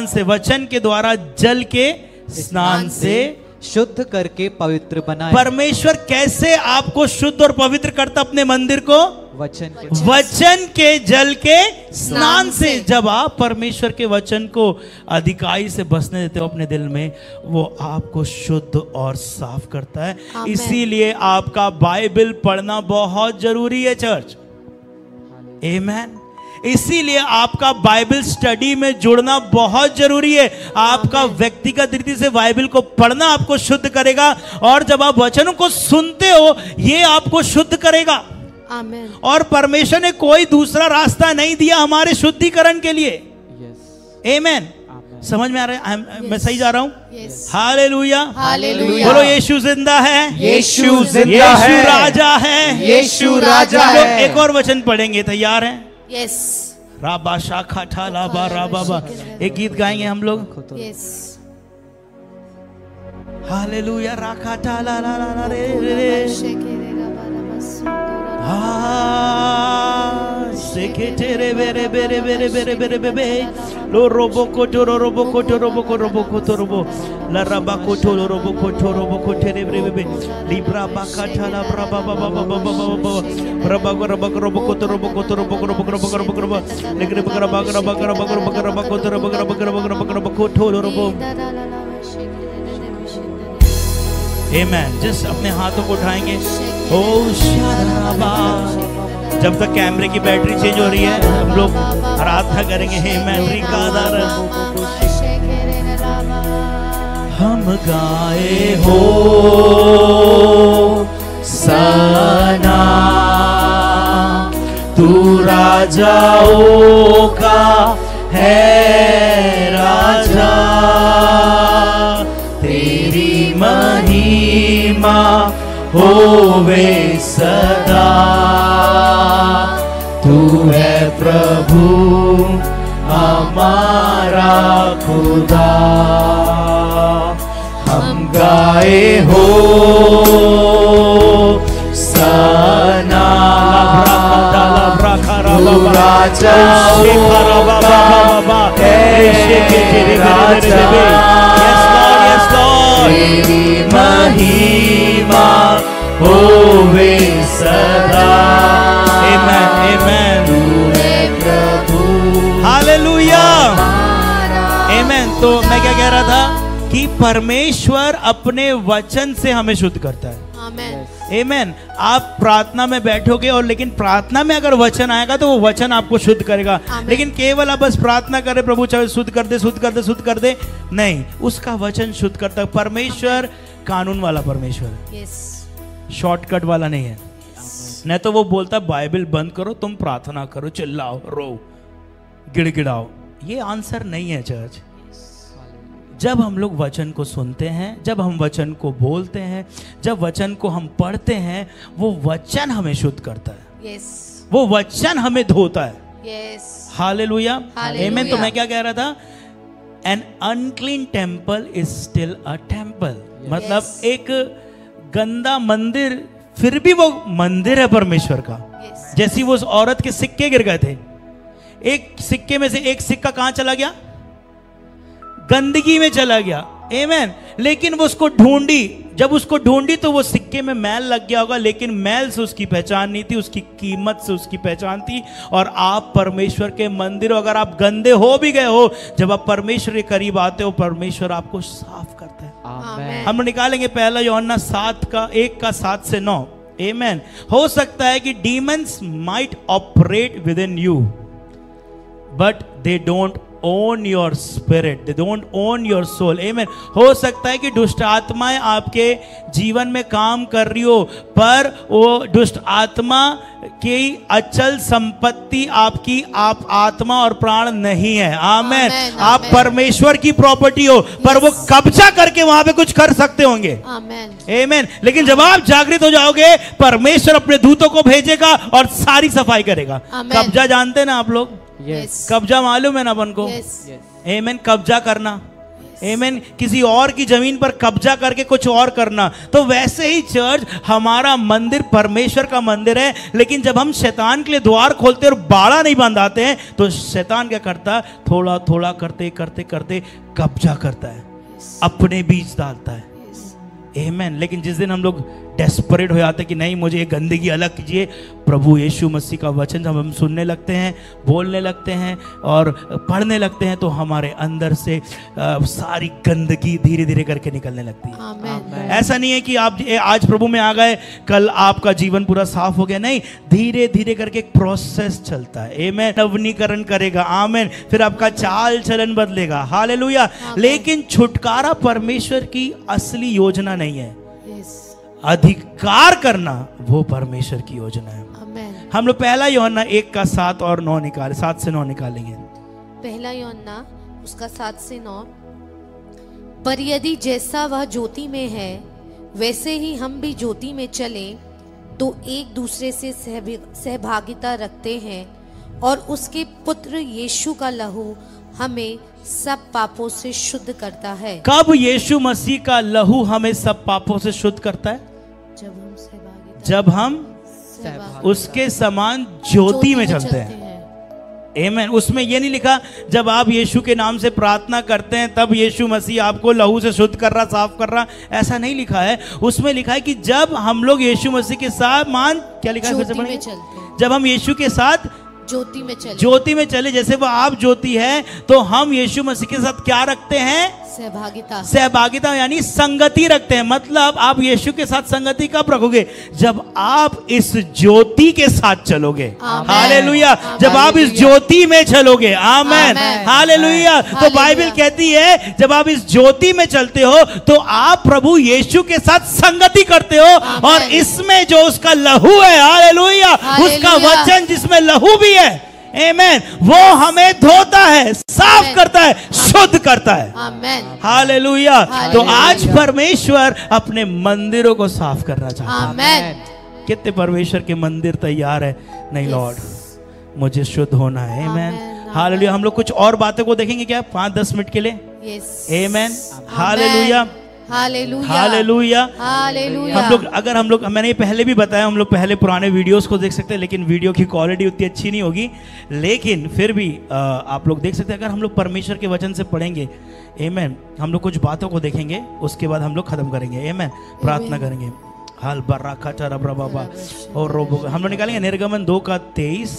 से, वचन के द्वारा जल के स्नान से शुद्ध करके पवित्र बनाए। परमेश्वर कैसे आपको शुद्ध और पवित्र करता अपने मंदिर को? वचन के जल के स्नान से। जब आप परमेश्वर के वचन को अधिकाई से बसने देते हो अपने दिल में, वो आपको शुद्ध और साफ करता है। इसीलिए आपका बाइबल पढ़ना बहुत जरूरी है चर्च। आमेन। इसीलिए आपका बाइबल स्टडी में जुड़ना बहुत जरूरी है। आपका व्यक्तिगत रीति से बाइबल को पढ़ना आपको शुद्ध करेगा, और जब आप वचनों को सुनते हो ये आपको शुद्ध करेगा। आमीन। और परमेश्वर ने कोई दूसरा रास्ता नहीं दिया हमारे शुद्धिकरण के लिए। आमीन। समझ में आ रहा है? मैं सही जा रहा हूँ? Hallelujah, hallelujah. बोलो यीशु जिंदा है, यीशु जिंदा है, यीशु राजा है, यीशु राजा हम लोग है। एक और वचन पढ़ेंगे, तैयार हैं? यस राबा शाखा ठा लाबा राबा। एक गीत गाएंगे हम लोग। यस। हालेलुया, राखा ठा ला ला ला ला रे रे रे। सेकेटेरे बेरे बेरे बेरे बेरे बेरे बेरे लो रोबो कोटो रोबो कोटो रोबो को रोबो कोटो रोबो ला रबा कोटो रोबो कोटो रोबो कोटेरे बेरे बेरे लिब्रा बाका ठाला ब्राबा बाबा बाबा बाबा ब्राबा को रबा को रोबो कोटो रोबो कोटो रोबो को रोबो को रोबो को रोबो को रोबो लेकर बकरा बकरा बकरा बकरा बकरा बकरा कोटो रोबो बकरा बकरा बकरा बकरा कोटो रोबो। आमेन। जस्ट अपने हाथों को उठाएंगे। ओ शाराबा। जब तक कैमरे की बैटरी चेंज हो रही है हम लोग आराधना करेंगे। आमेन। रिकादार हम गाए हो सना तू राजाओं का है राजा, तेरी महिमा होवे सदा, तू है प्रभु हमारा खुदा। हम गाए हो सना तू राजाओं का है राजा, तेरी महिमा होवे सदा। आमेन, आमेन। तू है प्रभु। Hallelujah, amen. तो मैं क्या कह रहा था कि परमेश्वर अपने वचन से हमें शुद्ध करता है। आमेन, आमेन। आप प्रार्थना में बैठोगे और लेकिन प्रार्थना में अगर वचन आएगा तो वो वचन आपको शुद्ध करेगा। लेकिन केवल आप बस प्रार्थना करें प्रभु चाहे शुद्ध कर दे, शुद्ध कर दे, शुद्ध कर दे, नहीं, उसका वचन शुद्ध करता है। परमेश्वर कानून वाला परमेश्वर है, यस, शॉर्टकट वाला नहीं है। नहीं तो वो बोलता बाइबल बंद करो, तुम प्रार्थना करो, चिल्लाओ, रो, गिड़गिड़ाओ। ये आंसर नहीं है चर्च। जब हम लोग वचन को सुनते हैं, जब हम वचन को बोलते हैं, जब वचन को हम पढ़ते हैं, वो वचन हमें शुद्ध करता है। यस, वो वचन हमें धोता है। Yes, hallelujah, hallelujah. आमेन। तो मैं क्या कह रहा था, an unclean temple is still a temple. मतलब एक गंदा मंदिर फिर भी वो मंदिर है परमेश्वर का। यस, जैसी वो उस औरत के सिक्के गिर गए थे, एक सिक्के में से एक सिक्का कहां चला गया? गंदगी में चला गया। आमेन। लेकिन वो उसको ढूंढी, जब उसको ढूंढी तो वो सिक्के में मैल लग गया होगा, लेकिन मैल से उसकी पहचान नहीं थी, उसकी कीमत से उसकी पहचान थी। और आप परमेश्वर के मंदिर हो, अगर आप गंदे हो भी गए हो, जब आप परमेश्वर के करीब आते हो, परमेश्वर आपको साफ करता है। आमेन। हम निकालेंगे पहला यूहन्ना 1:7 से 9। आमेन। हो सकता है कि demons might operate within you, but they don't own your spirit, they don't own your soul. Amen. हो सकता है कि दुष्ट आत्माएं आपके जीवन में काम कर रही हो, पर वो दुष्ट आत्मा की अचल संपत्ति आपकी आप आत्मा और प्राण नहीं है। आमेन। आप परमेश्वर की प्रॉपर्टी हो, पर वो कब्जा करके वहां पे कुछ कर सकते होंगे। आमेन, आमेन। लेकिन जब आप जागृत हो जाओगे, परमेश्वर अपने दूतों को भेजेगा और सारी सफाई करेगा। आमेन। कब्जा जानते हैं ना आप लोग? यस, कब्जा मालूम है ना अपन को? यस, आमेन। कब्जा करना, आमेन। किसी और की जमीन पर कब्जा करके कुछ और करना। तो वैसे ही चर्च हमारा मंदिर परमेश्वर का मंदिर है, लेकिन जब हम शैतान के लिए द्वार खोलते और बाड़ा नहीं बंधाते हैं, तो शैतान क्या करता है? थोड़ा थोड़ा करते करते करते कब्जा करता है, अपने बीच डालता है। आमेन। लेकिन जिस दिन हम लोग डेस्परेट हो जाते हैं कि नहीं मुझे ये गंदगी अलग कीजिए, प्रभु यीशु मसीह का वचन जब हम सुनने लगते हैं, बोलने लगते हैं और पढ़ने लगते हैं तो हमारे अंदर से सारी गंदगी धीरे धीरे करके निकलने लगती है। आमेन। ऐसा नहीं है कि आप आज प्रभु में आ गए कल आपका जीवन पूरा साफ हो गया, नहीं, धीरे धीरे करके एक प्रोसेस चलता है। आमेन। नवीनीकरण करेगा, आमेन, फिर आपका चाल चलन बदलेगा, हालेलुया। लेकिन छुटकारा परमेश्वर की असली योजना नहीं है, अधिकार करना वो परमेश्वर की योजना है। आमेन। हम लोग पहला यूहन्ना 1 का 7 और 9 निकाले, 7 से 9 निकालेंगे। पहला यूहन्ना उसका 7 से 9। पर यदि जैसा वह ज्योति में है वैसे ही हम भी ज्योति में चले तो एक दूसरे से सहभागिता रखते हैं और उसके पुत्र यीशु का लहू हमें सब पापों से शुद्ध करता है। कब यीशु मसीह का लहू हमें सब पापों से शुद्ध करता है? जब हम उसके समान ज्योति में चलते हैं। आमेन। उसमें ये नहीं लिखा जब आप यीशु के नाम से प्रार्थना करते हैं तब यीशु मसीह आपको लहू से शुद्ध कर रहा, साफ कर रहा, ऐसा नहीं लिखा है। उसमें लिखा है कि जब हम लोग यीशु मसीह के साथ क्या लिखा है, फिर से पढ़ेंगे, जब हम यीशु के साथ ज्योति में चले, ज्योति में चले, जैसे वो आप ज्योति है तो हम यीशु मसीह के साथ क्या रखते हैं? सहभागिता। सहभागिता यानी संगति रखते हैं। मतलब आप यीशु के साथ संगति कब रखोगे? जब आप इस ज्योति के साथ चलोगे। हालेलुया। जब आप इस ज्योति में चलोगे। आमेन। हालेलुया। तो बाइबल कहती है जब आप इस ज्योति में चलते हो तो आप प्रभु यीशु के साथ संगति करते हो और इसमें जो उसका लहू है, हालेलुया, उसका वचन जिसमें लहू भी है, आमेन, वो हमें धोता है, साफ करता है, शुद्ध करता है। आमेन। हालेलुया। तो आज परमेश्वर अपने मंदिरों को साफ करना चाहता है। आमेन। कितने परमेश्वर के मंदिर तैयार है? नहीं लॉर्ड, मुझे शुद्ध होना है। आमेन। हालेलुया। हम लोग कुछ और बातों को देखेंगे क्या 5-10 मिनट के लिए? आमेन। हालेलुया। हालेलुया। हालेलुया। हालेलुया। हम लोग मैंने ये पहले भी बताया, हम लोग पहले पुराने वीडियोस को देख सकते हैं, लेकिन वीडियो की क्वालिटी उतनी अच्छी नहीं होगी, लेकिन फिर भी आप लोग देख सकते हैं। अगर हम लोग परमेश्वर के वचन से पढ़ेंगे, आमेन, हम लोग कुछ बातों को देखेंगे, उसके बाद हम लोग खत्म करेंगे। आमेन। प्रार्थना करेंगे। हाल बर्राखा चरब्रा बाबा और रोबो हम लोग निकालेंगे निर्गमन 2 का 23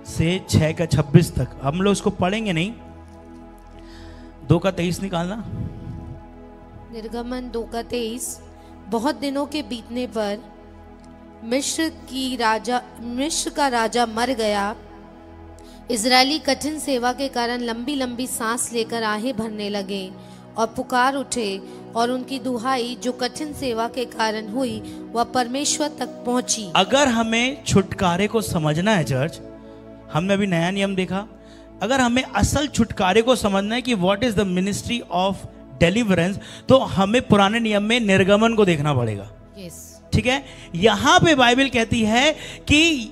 से 6 का 26 तक। हम लोग इसको पढ़ेंगे नहीं, 2 का 23 निकालना। निर्गमन 2 का 23। बहुत दिनों के बीतने पर मिस्र का राजा मर गया। इजरायली कठिन सेवा के कारण लंबी लंबी सांस लेकर आहें भरने लगे और पुकार उठे और उनकी दुहाई जो कठिन सेवा के कारण हुई वह परमेश्वर तक पहुंची। अगर हमें छुटकारे को समझना है चर्च, हमने अभी नया नियम देखा, अगर हमें असल छुटकारे को समझना है कि what is the ministry of deliverance, तो हमें पुराने नियम में निर्गमन को देखना पड़ेगा। ठीक है। यहां पे बाइबल कहती है कि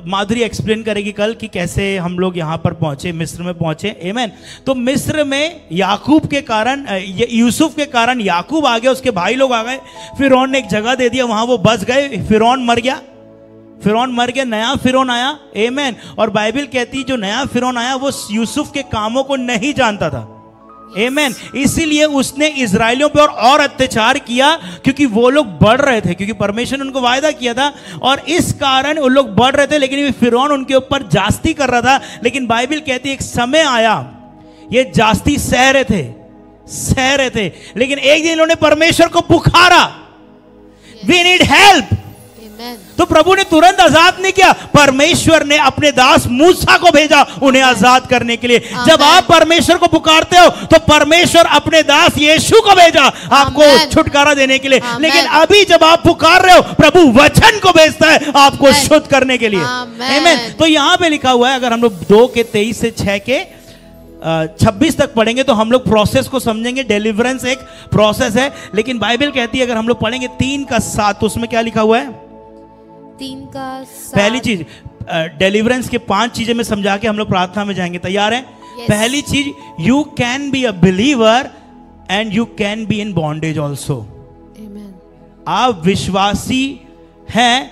माधुरी एक्सप्लेन करेगी कल कि कैसे हम लोग यहां पर पहुंचे, मिस्र में पहुंचे। आमेन। तो मिस्र में याकूब के कारण, यूसुफ के कारण याकूब आ गया, उसके भाई लोग आ गए, फिरौन ने एक जगह दे दिया, वहां वो बस गए, फिरौन मर गया, नया फिरौन आया। आमेन। और बाइबल कहती है जो नया फिरौन आया वो यूसुफ के कामों को नहीं जानता था। आमेन। इसीलिए उसने इजराइलियों पे और अत्याचार किया, क्योंकि वो लोग बढ़ रहे थे, क्योंकि परमेश्वर ने उनको वायदा किया था, और इस कारण वो लोग बढ़ रहे थे, लेकिन फिरौन उनके ऊपर जास्ती कर रहा था। लेकिन बाइबल कहती है एक समय आया, ये जास्ती सह रहे थे, लेकिन एक दिन इन्होंने परमेश्वर को पुकारा, वी नीड हेल्प। तो प्रभु ने तुरंत आजाद नहीं किया, परमेश्वर ने अपने दास मूसा को भेजा उन्हें आजाद करने के लिए। जब आप परमेश्वर को पुकारते हो तो परमेश्वर अपने दास यीशु को भेजा आपको छुटकारा देने के लिए। लेकिन अभी जब आप पुकार रहे हो, प्रभु वचन को भेजता है आपको शुद्ध करने के लिए। आमेन। तो यहां पे लिखा हुआ है, अगर हम लोग 2 के 23 से 6 के 26 तक पढ़ेंगे तो हम लोग प्रोसेस को समझेंगे। डिलीवरेंस एक प्रोसेस है, लेकिन बाइबल कहती है अगर हम लोग पढ़ेंगे 3 का 7, तो उसमें क्या लिखा हुआ है? 3 का 7। पहली चीज, डिलीवरेंस के 5 चीजें में समझा के हम लोग प्रार्थना में जाएंगे। तैयार है? पहली चीज, you can be a believer and you can be in bondage also. आप विश्वासी हैं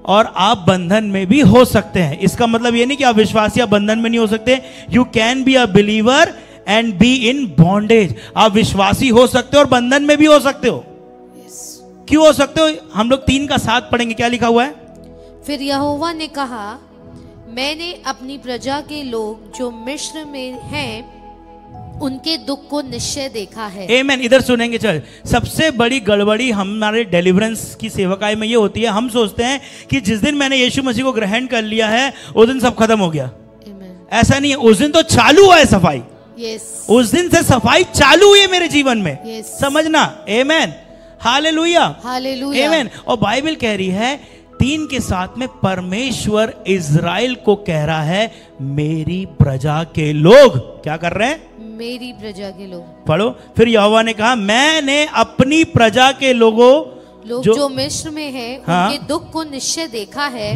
और आप बंधन में भी हो सकते हैं। इसका मतलब ये नहीं कि आप विश्वासी आप बंधन में नहीं हो सकते। You can be a believer and B in bondage. आप विश्वासी हो सकते हो और बंधन में भी हो सकते हो। क्यों हो सकते हो? हम लोग 3 का 7 पढ़ेंगे, क्या लिखा हुआ है? फिर यहोवा ने कहा, मैंने अपनी प्रजा के लोग जो मिस्र में हैं उनके दुख को निश्चय देखा है। आमेन। इधर सुनेंगे। चल, सबसे बड़ी गड़बड़ी हमारे डिलीवरेंस की सेवकाई में ये होती है, हम सोचते हैं कि जिस दिन मैंने यीशु मसीह को ग्रहण कर लिया है उस दिन सब खत्म हो गया। ऐसा नहीं है, उस दिन तो चालू हुआ है सफाई। उस दिन से सफाई चालू हुई है मेरे जीवन में। समझना। आमेन। हालेलुया। हालेलुया। आमेन। और बाइबल कह रही है 3 के 7 में, परमेश्वर इज़राइल को कह रहा है मेरी प्रजा के लोग क्या कर रहे हैं? मेरी प्रजा के लोग। पढ़ो। फिर यहोवा ने कहा, मैंने अपनी प्रजा के लोगों जो मिस्र में है उनके दुख को निश्चय देखा है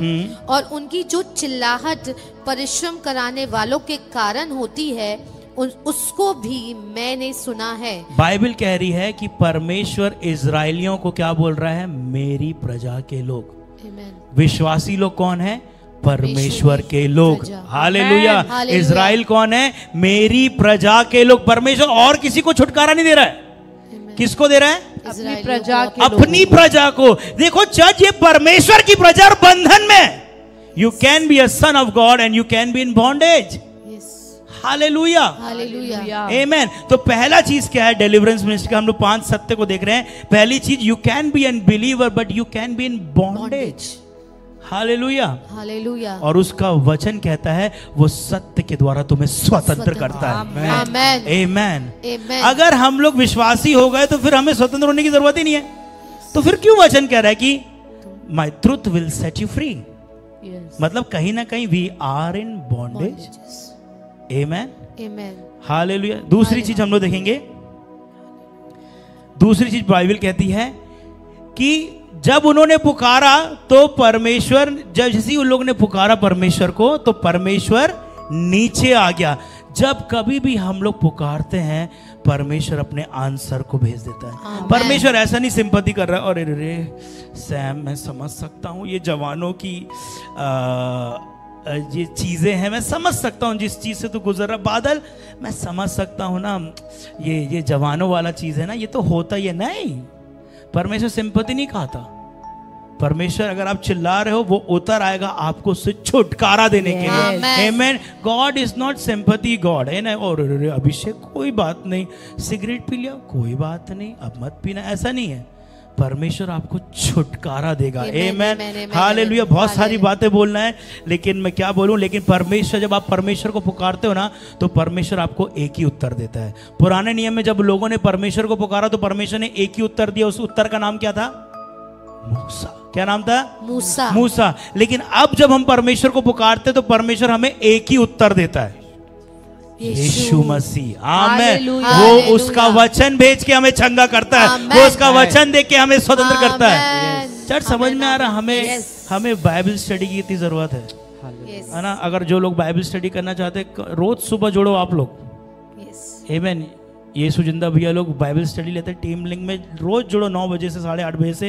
और उनकी जो चिल्लाहट परिश्रम कराने वालों के कारण होती है उसको भी मैंने सुना है। बाइबल कह रही है कि परमेश्वर इजराइलियों को क्या बोल रहा है? मेरी प्रजा के लोग। विश्वासी लोग कौन है? परमेश्वर के लोग। हालेलुया। इजराइल कौन है? मेरी प्रजा के लोग। परमेश्वर और किसी को छुटकारा नहीं दे रहा है। किसको दे रहा है? अपनी प्रजा के अपनी प्रजा को। देखो चर्च, ये परमेश्वर की प्रजा और बंधन में। You can be a son of God and you can be in bondage. Hallelujah. Hallelujah. Amen. तो पहला चीज क्या है डिलीवरेंस मिनिस्ट्री का? हम लोग 5 सत्य को देख रहे हैं। पहली चीज, you can be an believer but you can be in bondage. Hallelujah. Hallelujah. और उसका वचन कहता है वो सत्य के द्वारा तुम्हें स्वतंत्र करता है। आमेन। आमेन। अगर हम लोग विश्वासी हो गए तो फिर हमें स्वतंत्र होने की जरूरत ही नहीं है। तो फिर क्यों वचन कह रहा है कि my truth will set you free? मतलब कहीं ना कहीं we are in bondage. Amen. Amen. Hallelujah. दूसरी चीज हम लोग देखेंगे। दूसरी चीज बाइबल कहती है कि जब उन्होंने पुकारा तो परमेश्वर, जब जैसे उन लोगों ने पुकारा परमेश्वर को तो परमेश्वर नीचे आ गया। जब कभी भी हम लोग पुकारते हैं परमेश्वर अपने आंसर को भेज देता है। परमेश्वर ऐसा नहीं सिंपैथी कर रहा है और अरे सैम मैं समझ सकता हूँ ये जवानों की ये चीजें हैं, मैं समझ सकता हूँ जिस चीज से तू गुजर रहा। बादल मैं समझ सकता हूँ ना, ये जवानों वाला चीज है ना, ये तो होता ही है। नहीं, परमेश्वर सिंपैथी नहीं खाता। परमेश्वर अगर आप चिल्ला रहे हो वो उतर आएगा आपको उससे छुटकारा देने के लिए। Amen. God is not sympathy God है ना। और अभिषेक कोई बात नहीं, सिगरेट पी लिया कोई बात नहीं, अब मत पीना, ऐसा नहीं है। परमेश्वर आपको छुटकारा देगा। आमेन। हालेलुया। बहुत सारी बातें बोलना है लेकिन मैं क्या बोलूं, लेकिन परमेश्वर, जब आप परमेश्वर को पुकारते हो ना तो परमेश्वर आपको एक ही उत्तर देता है। पुराने नियम में जब लोगों ने परमेश्वर को पुकारा तो परमेश्वर ने एक ही उत्तर दिया। उस उत्तर का नाम क्या था? मूसा। क्या नाम था? मूसा। मूसा। लेकिन अब जब हम परमेश्वर को पुकारते तो परमेश्वर हमें एक ही उत्तर देता है, यीशु मसीह। आमेन। वो उसका वचन भेज के हमें चंगा करता है। वो उसका वचन देख के हमें स्वतंत्र करता है। चर्च समझ में आ रहा? हमें बाइबल स्टडी की इतनी जरूरत है ना। अगर जो लोग बाइबल स्टडी करना चाहते हैं रोज सुबह जोड़ो आप लोग। आमेन। यीशु जिंदा भैया लोग बाइबल स्टडी लेते हैं टीम लिंक में, रोज जुड़ो 9 बजे से 8:30 बजे से।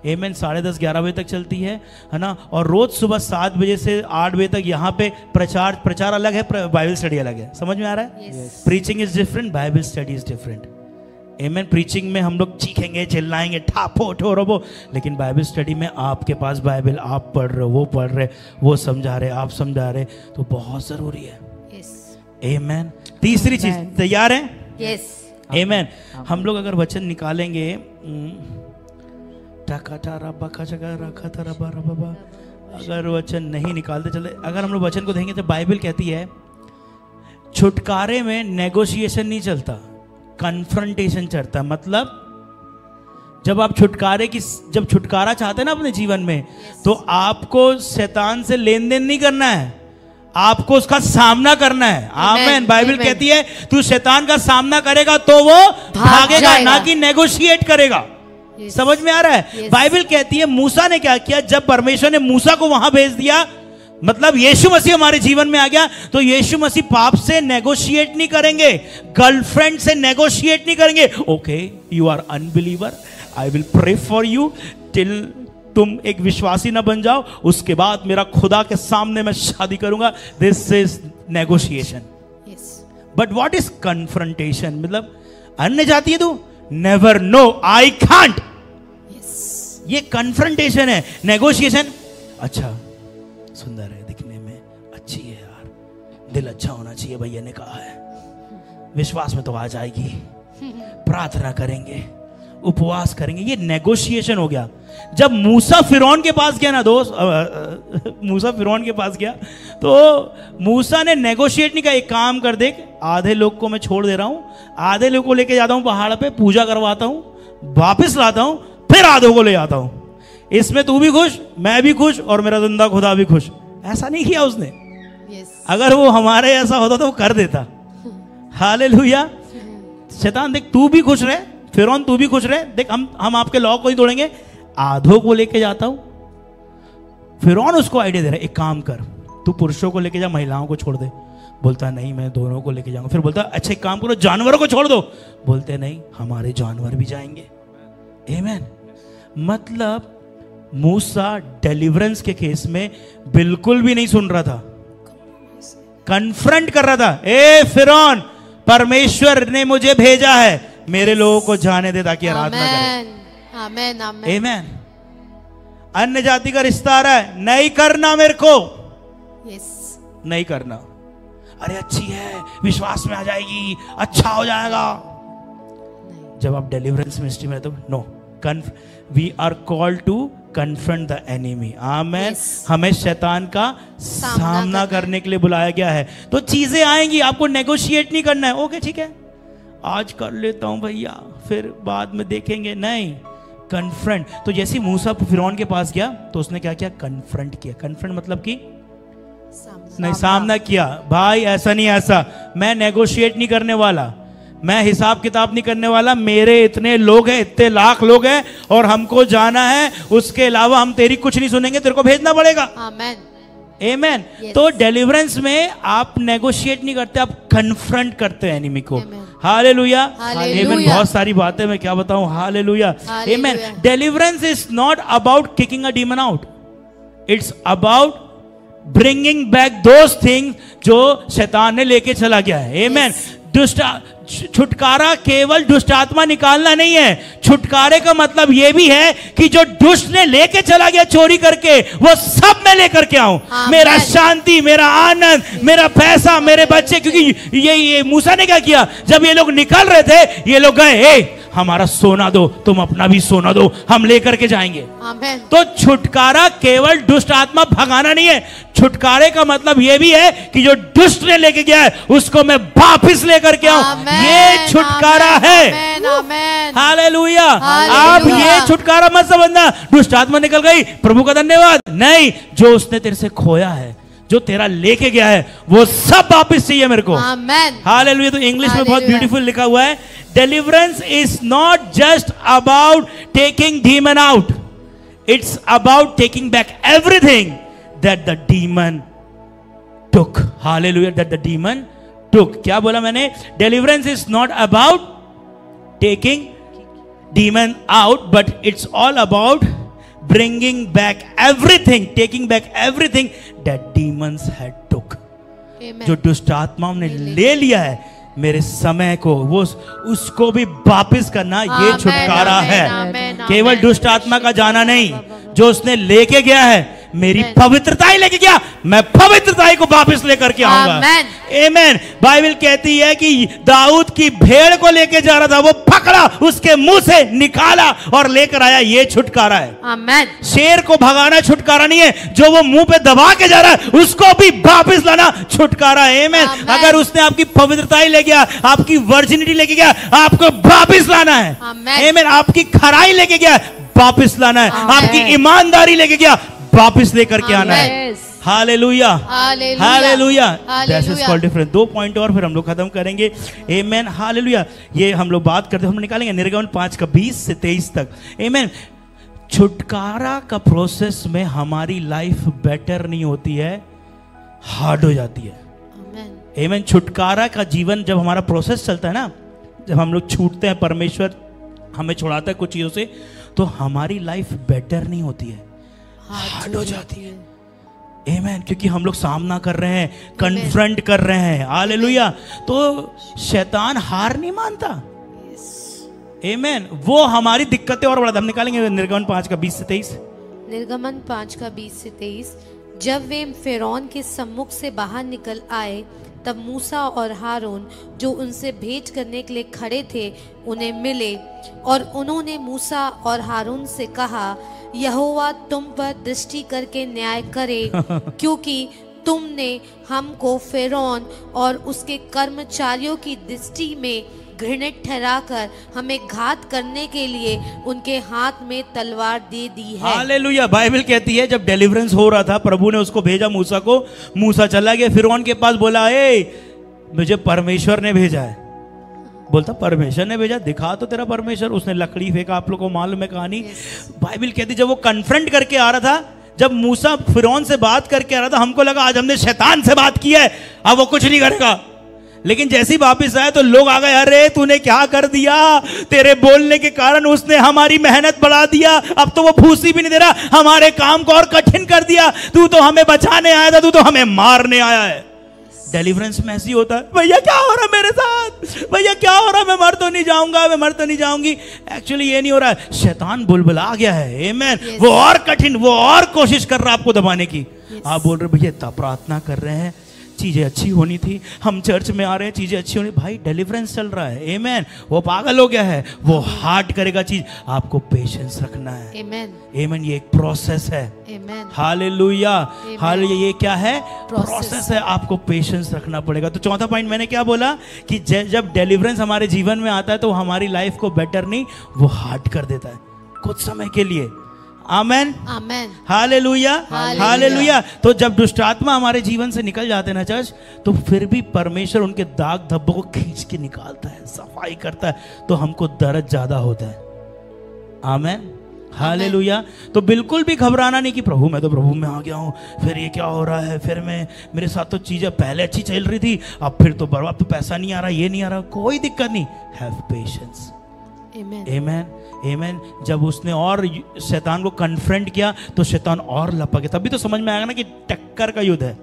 आमेन। 10:30 11 बजे तक चलती है ना। और रोज सुबह 7 बजे से 8 बजे तक यहाँ पे प्रचार अलग है, बाइबल स्टडी अलग है। समझ में आ रहा है? Preaching is different, Bible study is different. Amen. Preaching में हम लोग चीखेंगे, चिल्लाएंगे, ठापो ठोरबो, लेकिन बाइबल स्टडी में आपके पास बाइबल, आप पढ़ रहे हो, वो पढ़ रहे, वो समझा रहे, आप समझा रहे, तो बहुत जरूरी है। आमेन। तीसरी चीज, तैयार है? यस। आमेन। हम लोग अगर वचन निकालेंगे, अगर वचन नहीं निकालते चले, अगर हम लोग वचन को देखेंगे तो बाइबल कहती है छुटकारे में नेगोशिएशन नहीं चलता, कन्फ्रंटेशन चलता। मतलब जब आप जब छुटकारा चाहते हैं ना अपने जीवन में, तो आपको शैतान से लेन देन नहीं करना है, आपको उसका सामना करना है। आमेन। बाइबल कहती है तू शैतान का सामना करेगा तो वो भागेगा, ना कि नेगोशिएट करेगा। समझ में आ रहा है? बाइबल कहती है मूसा ने क्या किया, जब परमेश्वर ने मूसा को वहां भेज दिया, मतलब यीशु मसीह हमारे जीवन में आ गया, तो यीशु मसीह पाप से नेगोशिएट नहीं करेंगे, गर्लफ्रेंड से नेगोशिएट नहीं करेंगे। Okay, you are unbeliever, I will pray for you till तुम एक विश्वासी ना बन जाओ, उसके बाद मेरा खुदा के सामने मैं शादी करूंगा। This is negotiation. But what is confrontation? मतलब अन्य जाति है तू, नेवर, नो, आई कांट। ये कन्फ्रंटेशन है। नेगोशिएशन, अच्छा सुंदर है दिखने में, अच्छी है यार, दिल अच्छा होना चाहिए, भैया ने कहा है, विश्वास में तो आ जाएगी, प्रार्थना करेंगे, उपवास करेंगे, ये नेगोशिएशन हो गया। जब मूसा फिरौन के पास गया ना दोस्त, मूसा फिरौन के पास गया तो मूसा ने नेगोशिएट नहीं किया, एक काम कर, देख आधे लोग को मैं छोड़ दे रहा हूं, आधे लोग को लेके जाता हूं पहाड़ पे, पूजा करवाता हूं, वापस लाता हूं, फिर आधों को ले आता हूं, इसमें तू भी खुश, मैं भी खुश, और मेरा जिंदा खुदा भी खुश। ऐसा नहीं किया उसने। अगर वो हमारे ऐसा होता तो वो कर देता। हालेलुया। शैतान देख तू भी खुश रहे, फिरौन तू भी खुश रहे, देख हम आपके लॉ को ही तोड़ेंगे, आधों को लेके जाता हूं। फिरौन उसको आइडिया दे रहा है, एक काम कर, तू पुरुषों को लेके जा, महिलाओं को छोड़ दे। बोलता नहीं मैं दोनों को लेके जाऊंगा। फिर बोलता अच्छा एक काम करो, जानवरों को छोड़ दो। बोलते नहीं हमारे जानवर भी जाएंगे। आमीन। मतलब मूसा डिलीवरेंस के केस में बिल्कुल भी नहीं सुन रहा था, कन्फ्रंट कर रहा था। ए फिरौन, परमेश्वर ने मुझे भेजा है, मेरे लोगों को जाने दे ताकि आराधना करें। आमेन आमेन। आमेन। अन्य जाति का रिश्ता आ रहा है, नहीं करना मेरे को, यस नहीं करना। अरे अच्छी है, विश्वास में आ जाएगी, अच्छा हो जाएगा। जब आप डिलीवरेंस मिनिस्ट्री में तो no, we are called to confront the enemy. Amen. हमें शैतान का सामना करने के लिए बुलाया गया है। तो चीजें आएंगी, आपको नेगोशिएट नहीं करना है। ओके ठीक है, आज कर लेता हूं भैया, फिर बाद में देखेंगे, नहीं, कन्फ्रंट। तो जैसे मूसा फिरौन के पास गया तो उसने क्या किया, कन्फ्रंट किया। कन्फ्रंट मतलब कि नहीं, सामना किया। भाई ऐसा नहीं, ऐसा मैं नेगोशिएट नहीं करने वाला, मैं हिसाब किताब नहीं करने वाला, मेरे इतने लोग हैं, इतने लाख लोग हैं और हमको जाना है, उसके अलावा हम तेरी कुछ नहीं सुनेंगे, तेरे को भेजना पड़ेगा। आमेन आमेन। तो डिलीवरेंस में आप नेगोशिएट नहीं करते, आप कन्फ्रंट करते हैं एनिमी को। हालेलुया। आमेन। बहुत सारी बातें मैं क्या बताऊं। Hallelujah. Amen. Deliverance is not about kicking a demon out, it's about bringing back those things जो शैतान ने लेके चला गया है। आमेन। छुटकारा केवल दुष्ट आत्मा निकालना नहीं है, छुटकारे का मतलब यह भी है कि जो दुष्ट ने लेके चला गया चोरी करके, वो सब मैं लेकर के आऊं। मेरा शांति, मेरा आनंद, मेरा पैसा, मेरे बच्चे। क्योंकि ये मूसा ने क्या किया, जब ये लोग निकल रहे थे, ये लोग गए, हमारा सोना दो, तुम अपना भी सोना दो, हम लेकर के जाएंगे। आमेन। तो छुटकारा केवल दुष्ट आत्मा भगाना नहीं है, छुटकारे का मतलब यह भी है कि जो दुष्ट ने लेके गया है उसको मैं वापस लेकर के आऊं। ये छुटकारा है। हालेलुया। आप ये छुटकारा मत समझना दुष्ट आत्मा निकल गई, प्रभु का धन्यवाद, नहीं, जो उसने तेरे से खोया है, जो तेरा लेके गया है, वो सब वापस चाहिए मेरे को। आमेन। हालेलुया। तो इंग्लिश में बहुत ब्यूटीफुल लिखा हुआ है, deliverance is not just about taking demon out, it's about taking back everything that the demon took. Hallelujah. That the demon took. क्या बोला मैंने? Deliverance is not about taking demon out, but it's all about bringing back everything, taking back everything that demons had took. Amen. जो दुष्ट आत्माओं ने ले लिया है मेरे समय को, वो उसको भी वापिस करना, ये छुटकारा है। केवल दुष्ट आत्मा का जाना नहीं, जो उसने लेके गया है, मेरी पवित्रता ही लेके गया, मैं पवित्रता को वापस लेकर के आऊंगा। आमेन। बाइबल कहती है कि दाऊद की भेड़ को लेके जा रहा था, वो पकड़ा, उसके मुंह से निकाला और लेकर आया, ये छुटकारा है। आमेन। शेर को भगाना छुटकारा नहीं है, जो वो मुंह पे दबा के जा रहा है उसको भी वापस लाना छुटकारा है। आमेन। अगर उसने आपकी पवित्रता ही ले गया, आपकी वर्जिनिटी लेके गया, आपको वापस लाना है। आमेन। आपकी खराई लेके गया, वापस लाना है। आपकी ईमानदारी लेके गया, वापस लेकर के आना है। Hallelujah. Hallelujah. That is called difference. 2 point और फिर हम लोग खत्म करेंगे। आमेन। हालेलुया। ये हम लोग बात करते, हम निकालेंगे निर्गमन 5 का 20 से 23 तक। आमेन। छुटकारा का प्रोसेस में हमारी लाइफ बेटर नहीं होती है, हार्ड हो जाती है। आमेन। छुटकारा का जीवन जब हमारा प्रोसेस चलता है ना, जब हम लोग छूटते हैं, परमेश्वर हमें छुड़ाता है कुछ चीजों से, तो हमारी लाइफ बेटर नहीं होती है, हार्ड हो जाती है। आमेन। क्योंकि हम लोग सामना कर रहे हैं, कन्फ्रंट कर रहे हैं। हालेलुया। तो शैतान हार नहीं मानता। आमेन। वो हमारी दिक्कतें और बढ़ा। हम निकालेंगे निर्गमन 5 का 20 से 23। निर्गमन 5 का 20 से 23। जब वे फिरौन के सम्मुख से बाहर निकल आए, तब मूसा और हारून जो उनसे भेंट करने के लिए खड़े थे उन्हें मिले, और उन्होंने मूसा और हारून से कहा, यहोवा तुम पर दृष्टि करके न्याय करे, क्योंकि तुमने हमको फिरौन और उसके कर्मचारियों की दृष्टि में घृणित ठहराकर हमें घात करने के लिए उनके हाथ में तलवार दे दी है। हालेलुया। बाइबल कहती है जब डिलीवरेंस हो रहा था, प्रभु ने उसको भेजा मूसा को। मूसा चला गया फिरौन के पास, बोला मुझे परमेश्वर ने भेजा है। बोलता परमेश्वर ने भेजा, दिखा तो तेरा परमेश्वर। उसने लकड़ी फेंका, आप लोग को मालूम है कहानी। बाइबल कहती जब वो कन्फ्रंट करके आ रहा था, जब मूसा फिरौन से बात करके आ रहा था, हमको लगा आज हमने शैतान से बात की है, अब वो कुछ नहीं करेगा। लेकिन जैसे ही वापिस आया तो लोग आ गए, अरे तूने क्या कर दिया, तेरे बोलने के कारण उसने हमारी मेहनत बढ़ा दिया, अब तो वो फूसी भी नहीं दे रहा, हमारे काम को और कठिन कर दिया। तू तो हमें बचाने आया था, तू तो हमें मारने आया है। डिलीवरेंस में ऐसी होता है, भैया क्या हो रहा है मेरे साथ, भैया क्या हो रहा है, मैं मर तो नहीं जाऊंगा, मैं मर तो नहीं जाऊंगी। एक्चुअली ये नहीं हो रहा है, शैतान बुलबुला गया है। आमेन। वो और कठिन, वो और कोशिश कर रहा है आपको दबाने की। आप बोल रहे भैया इतना प्रार्थना कर रहे हैं, चीजें अच्छी होनी थी, हम चर्च में आ रहे हैं, चीजें अच्छी होनी। भाई डिलीवरेंस चल रहा है। आमेन। वो पागल हो गया है, वो हार्ड करेगा चीज, आपको पेशेंस रखना है। आमेन। आमेन। ये एक प्रोसेस है। आमेन। हालेलुया। हालेलुया। ये क्या है? प्रोसेस है, आपको पेशेंस रखना पड़ेगा। तो चौथा पॉइंट मैंने क्या बोला कि जब डिलीवरेंस हमारे जीवन में आता है तो हमारी लाइफ को बेटर नहीं, वो हार्ड कर देता है कुछ समय के लिए। आमेन। आमेन। हालेलुया। हालेलुया। तो जब दुष्ट आत्मा हमारे जीवन से निकल जाते हैं ना चर्च, तो फिर भी परमेश्वर उनके दाग धब्बों को खींच के निकालता है, सफाई करता है, तो हमको दर्द ज्यादा होता है। आमेन। हालेलुया। तो बिल्कुल भी घबराना नहीं कि प्रभु मैं तो प्रभु में आ गया हूँ, फिर ये क्या हो रहा है, फिर मेरे साथ तो चीजें पहले अच्छी चल रही थी, अब फिर तो बर्बाद, तो पैसा नहीं आ रहा, ये नहीं आ रहा, कोई दिक्कत नहीं। Have patience. आमेन। आमेन। जब उसने और शैतान को कन्फ्रंट किया तो शैतान और लपक गया। तभी तो समझ में आएगा ना कि टक्कर का युद्ध है।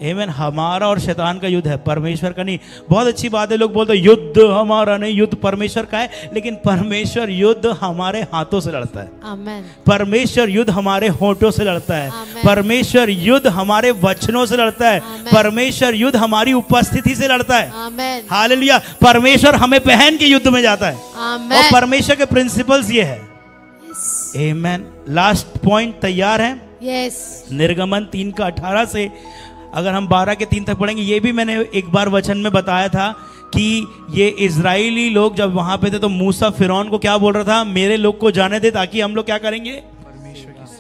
आमेन। हमारा और शैतान का युद्ध है, परमेश्वर का नहीं। बहुत अच्छी बात है, लोग बोलते हैं युद्ध हमारा नहीं, युद्ध परमेश्वर का है। लेकिन परमेश्वर युद्ध हमारे हाथों से लड़ता है। आमेन। परमेश्वर युद्ध हमारे होठों से लड़ता है। परमेश्वर युद्ध हमारे वचनों से लड़ता है। परमेश्वर युद्ध हमारी उपस्थिति से लड़ता है। हालेलुया। परमेश्वर हमें पहन के युद्ध में जाता है। और परमेश्वर के प्रिंसिपल्स ये है। आमेन। लास्ट पॉइंट तैयार है? यस। निर्गमन 3 का 18 से अगर हम 12 के 3 तक पढ़ेंगे, ये भी मैंने एक बार वचन में बताया था कि ये इजराइली लोग जब वहां पे थे तो मूसा फिरौन को क्या बोल रहा था, मेरे लोग को जाने दे ताकि हम लोग क्या करेंगे,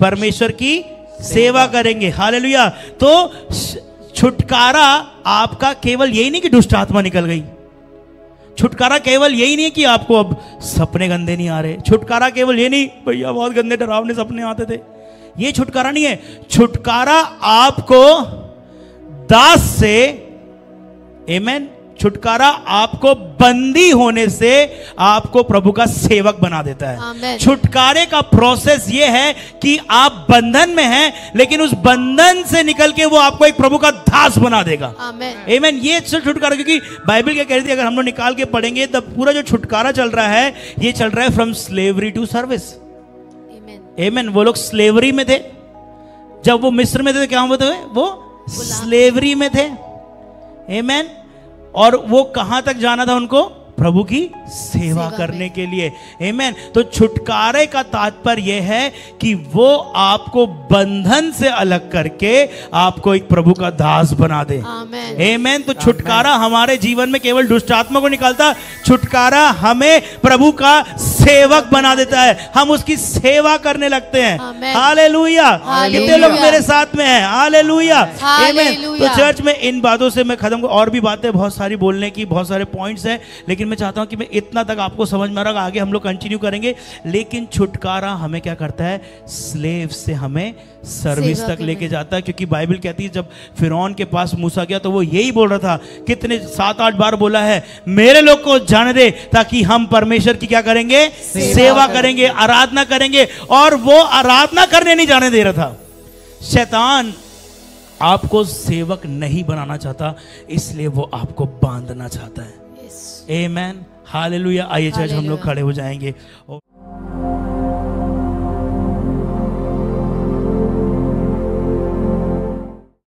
परमेश्वर की सेवा करेंगे। हालेलुया। तो छुटकारा आपका केवल यही नहीं कि दुष्ट आत्मा निकल गई, छुटकारा केवल यही नहीं कि आपको अब सपने गंदे नहीं आ रहे, छुटकारा केवल ये नहीं भैया बहुत गंदे डरावने सपने आते थे, ये छुटकारा नहीं है। छुटकारा आपको दास से, आमेन, छुटकारा आपको बंदी होने से आपको प्रभु का सेवक बना देता है। छुटकारे का प्रोसेस ये है कि आप बंधन में हैं, लेकिन उस बंधन से निकल के वो आपको एक प्रभु का दास बना देगा। आमेन। ये छुटकारा, क्योंकि बाइबल क्या कह रही थी, अगर हम लोग निकाल के पढ़ेंगे तब पूरा जो छुटकारा चल रहा है, ये चल रहा है फ्रॉम स्लेवरी टू सर्विस। आमेन। वो लोग स्लेवरी में थे, जब वो मिस्र में थे तो क्या होते हुए, वो स्लेवरी में थे। आमेन। और वो कहां तक जाना था उनको, प्रभु की सेवा करने के लिए। आमेन। तो छुटकारे का तात्पर्य यह है कि वो आपको बंधन से अलग करके आपको एक प्रभु का दास बना दे। आमेन। तो छुटकारा हमारे जीवन में केवल दुष्ट आत्मा को निकालता, छुटकारा हमें प्रभु का सेवक बना देता है, हम उसकी सेवा करने लगते हैं। हालेलुया। कितने लोग मेरे साथ में हैं? हालेलुया। आमेन। तो चर्च में इन बातों से मैं खत्म, और भी बातें बहुत सारी बोलने की, बहुत सारे पॉइंट्स हैं, लेकिन मैं चाहता हूं कि मैं इतना तक आपको समझ में आ रहा, आगे हम लोग कंटिन्यू करेंगे। लेकिन छुटकारा हमें क्या करता है, स्लेव से हमें सर्विस तक लेके जाता है। क्योंकि बाइबल कहती है जब फिरौन के पास मूसा गया तो वो यही बोल रहा था, कितने 7-8 बार बोला है, मेरे लोग को जाने दे ताकि हम परमेश्वर की क्या करेंगे, सेवा करेंगे, आराधना करेंगे। और वो आराधना करने नहीं जाने दे रहा था। शैतान आपको सेवक नहीं बनाना चाहता, इसलिए वो आपको बांधना चाहता है। आमेन। हालेलुया। आइए चर्च हम लोग हालेलुया। खड़े हो जाएंगे और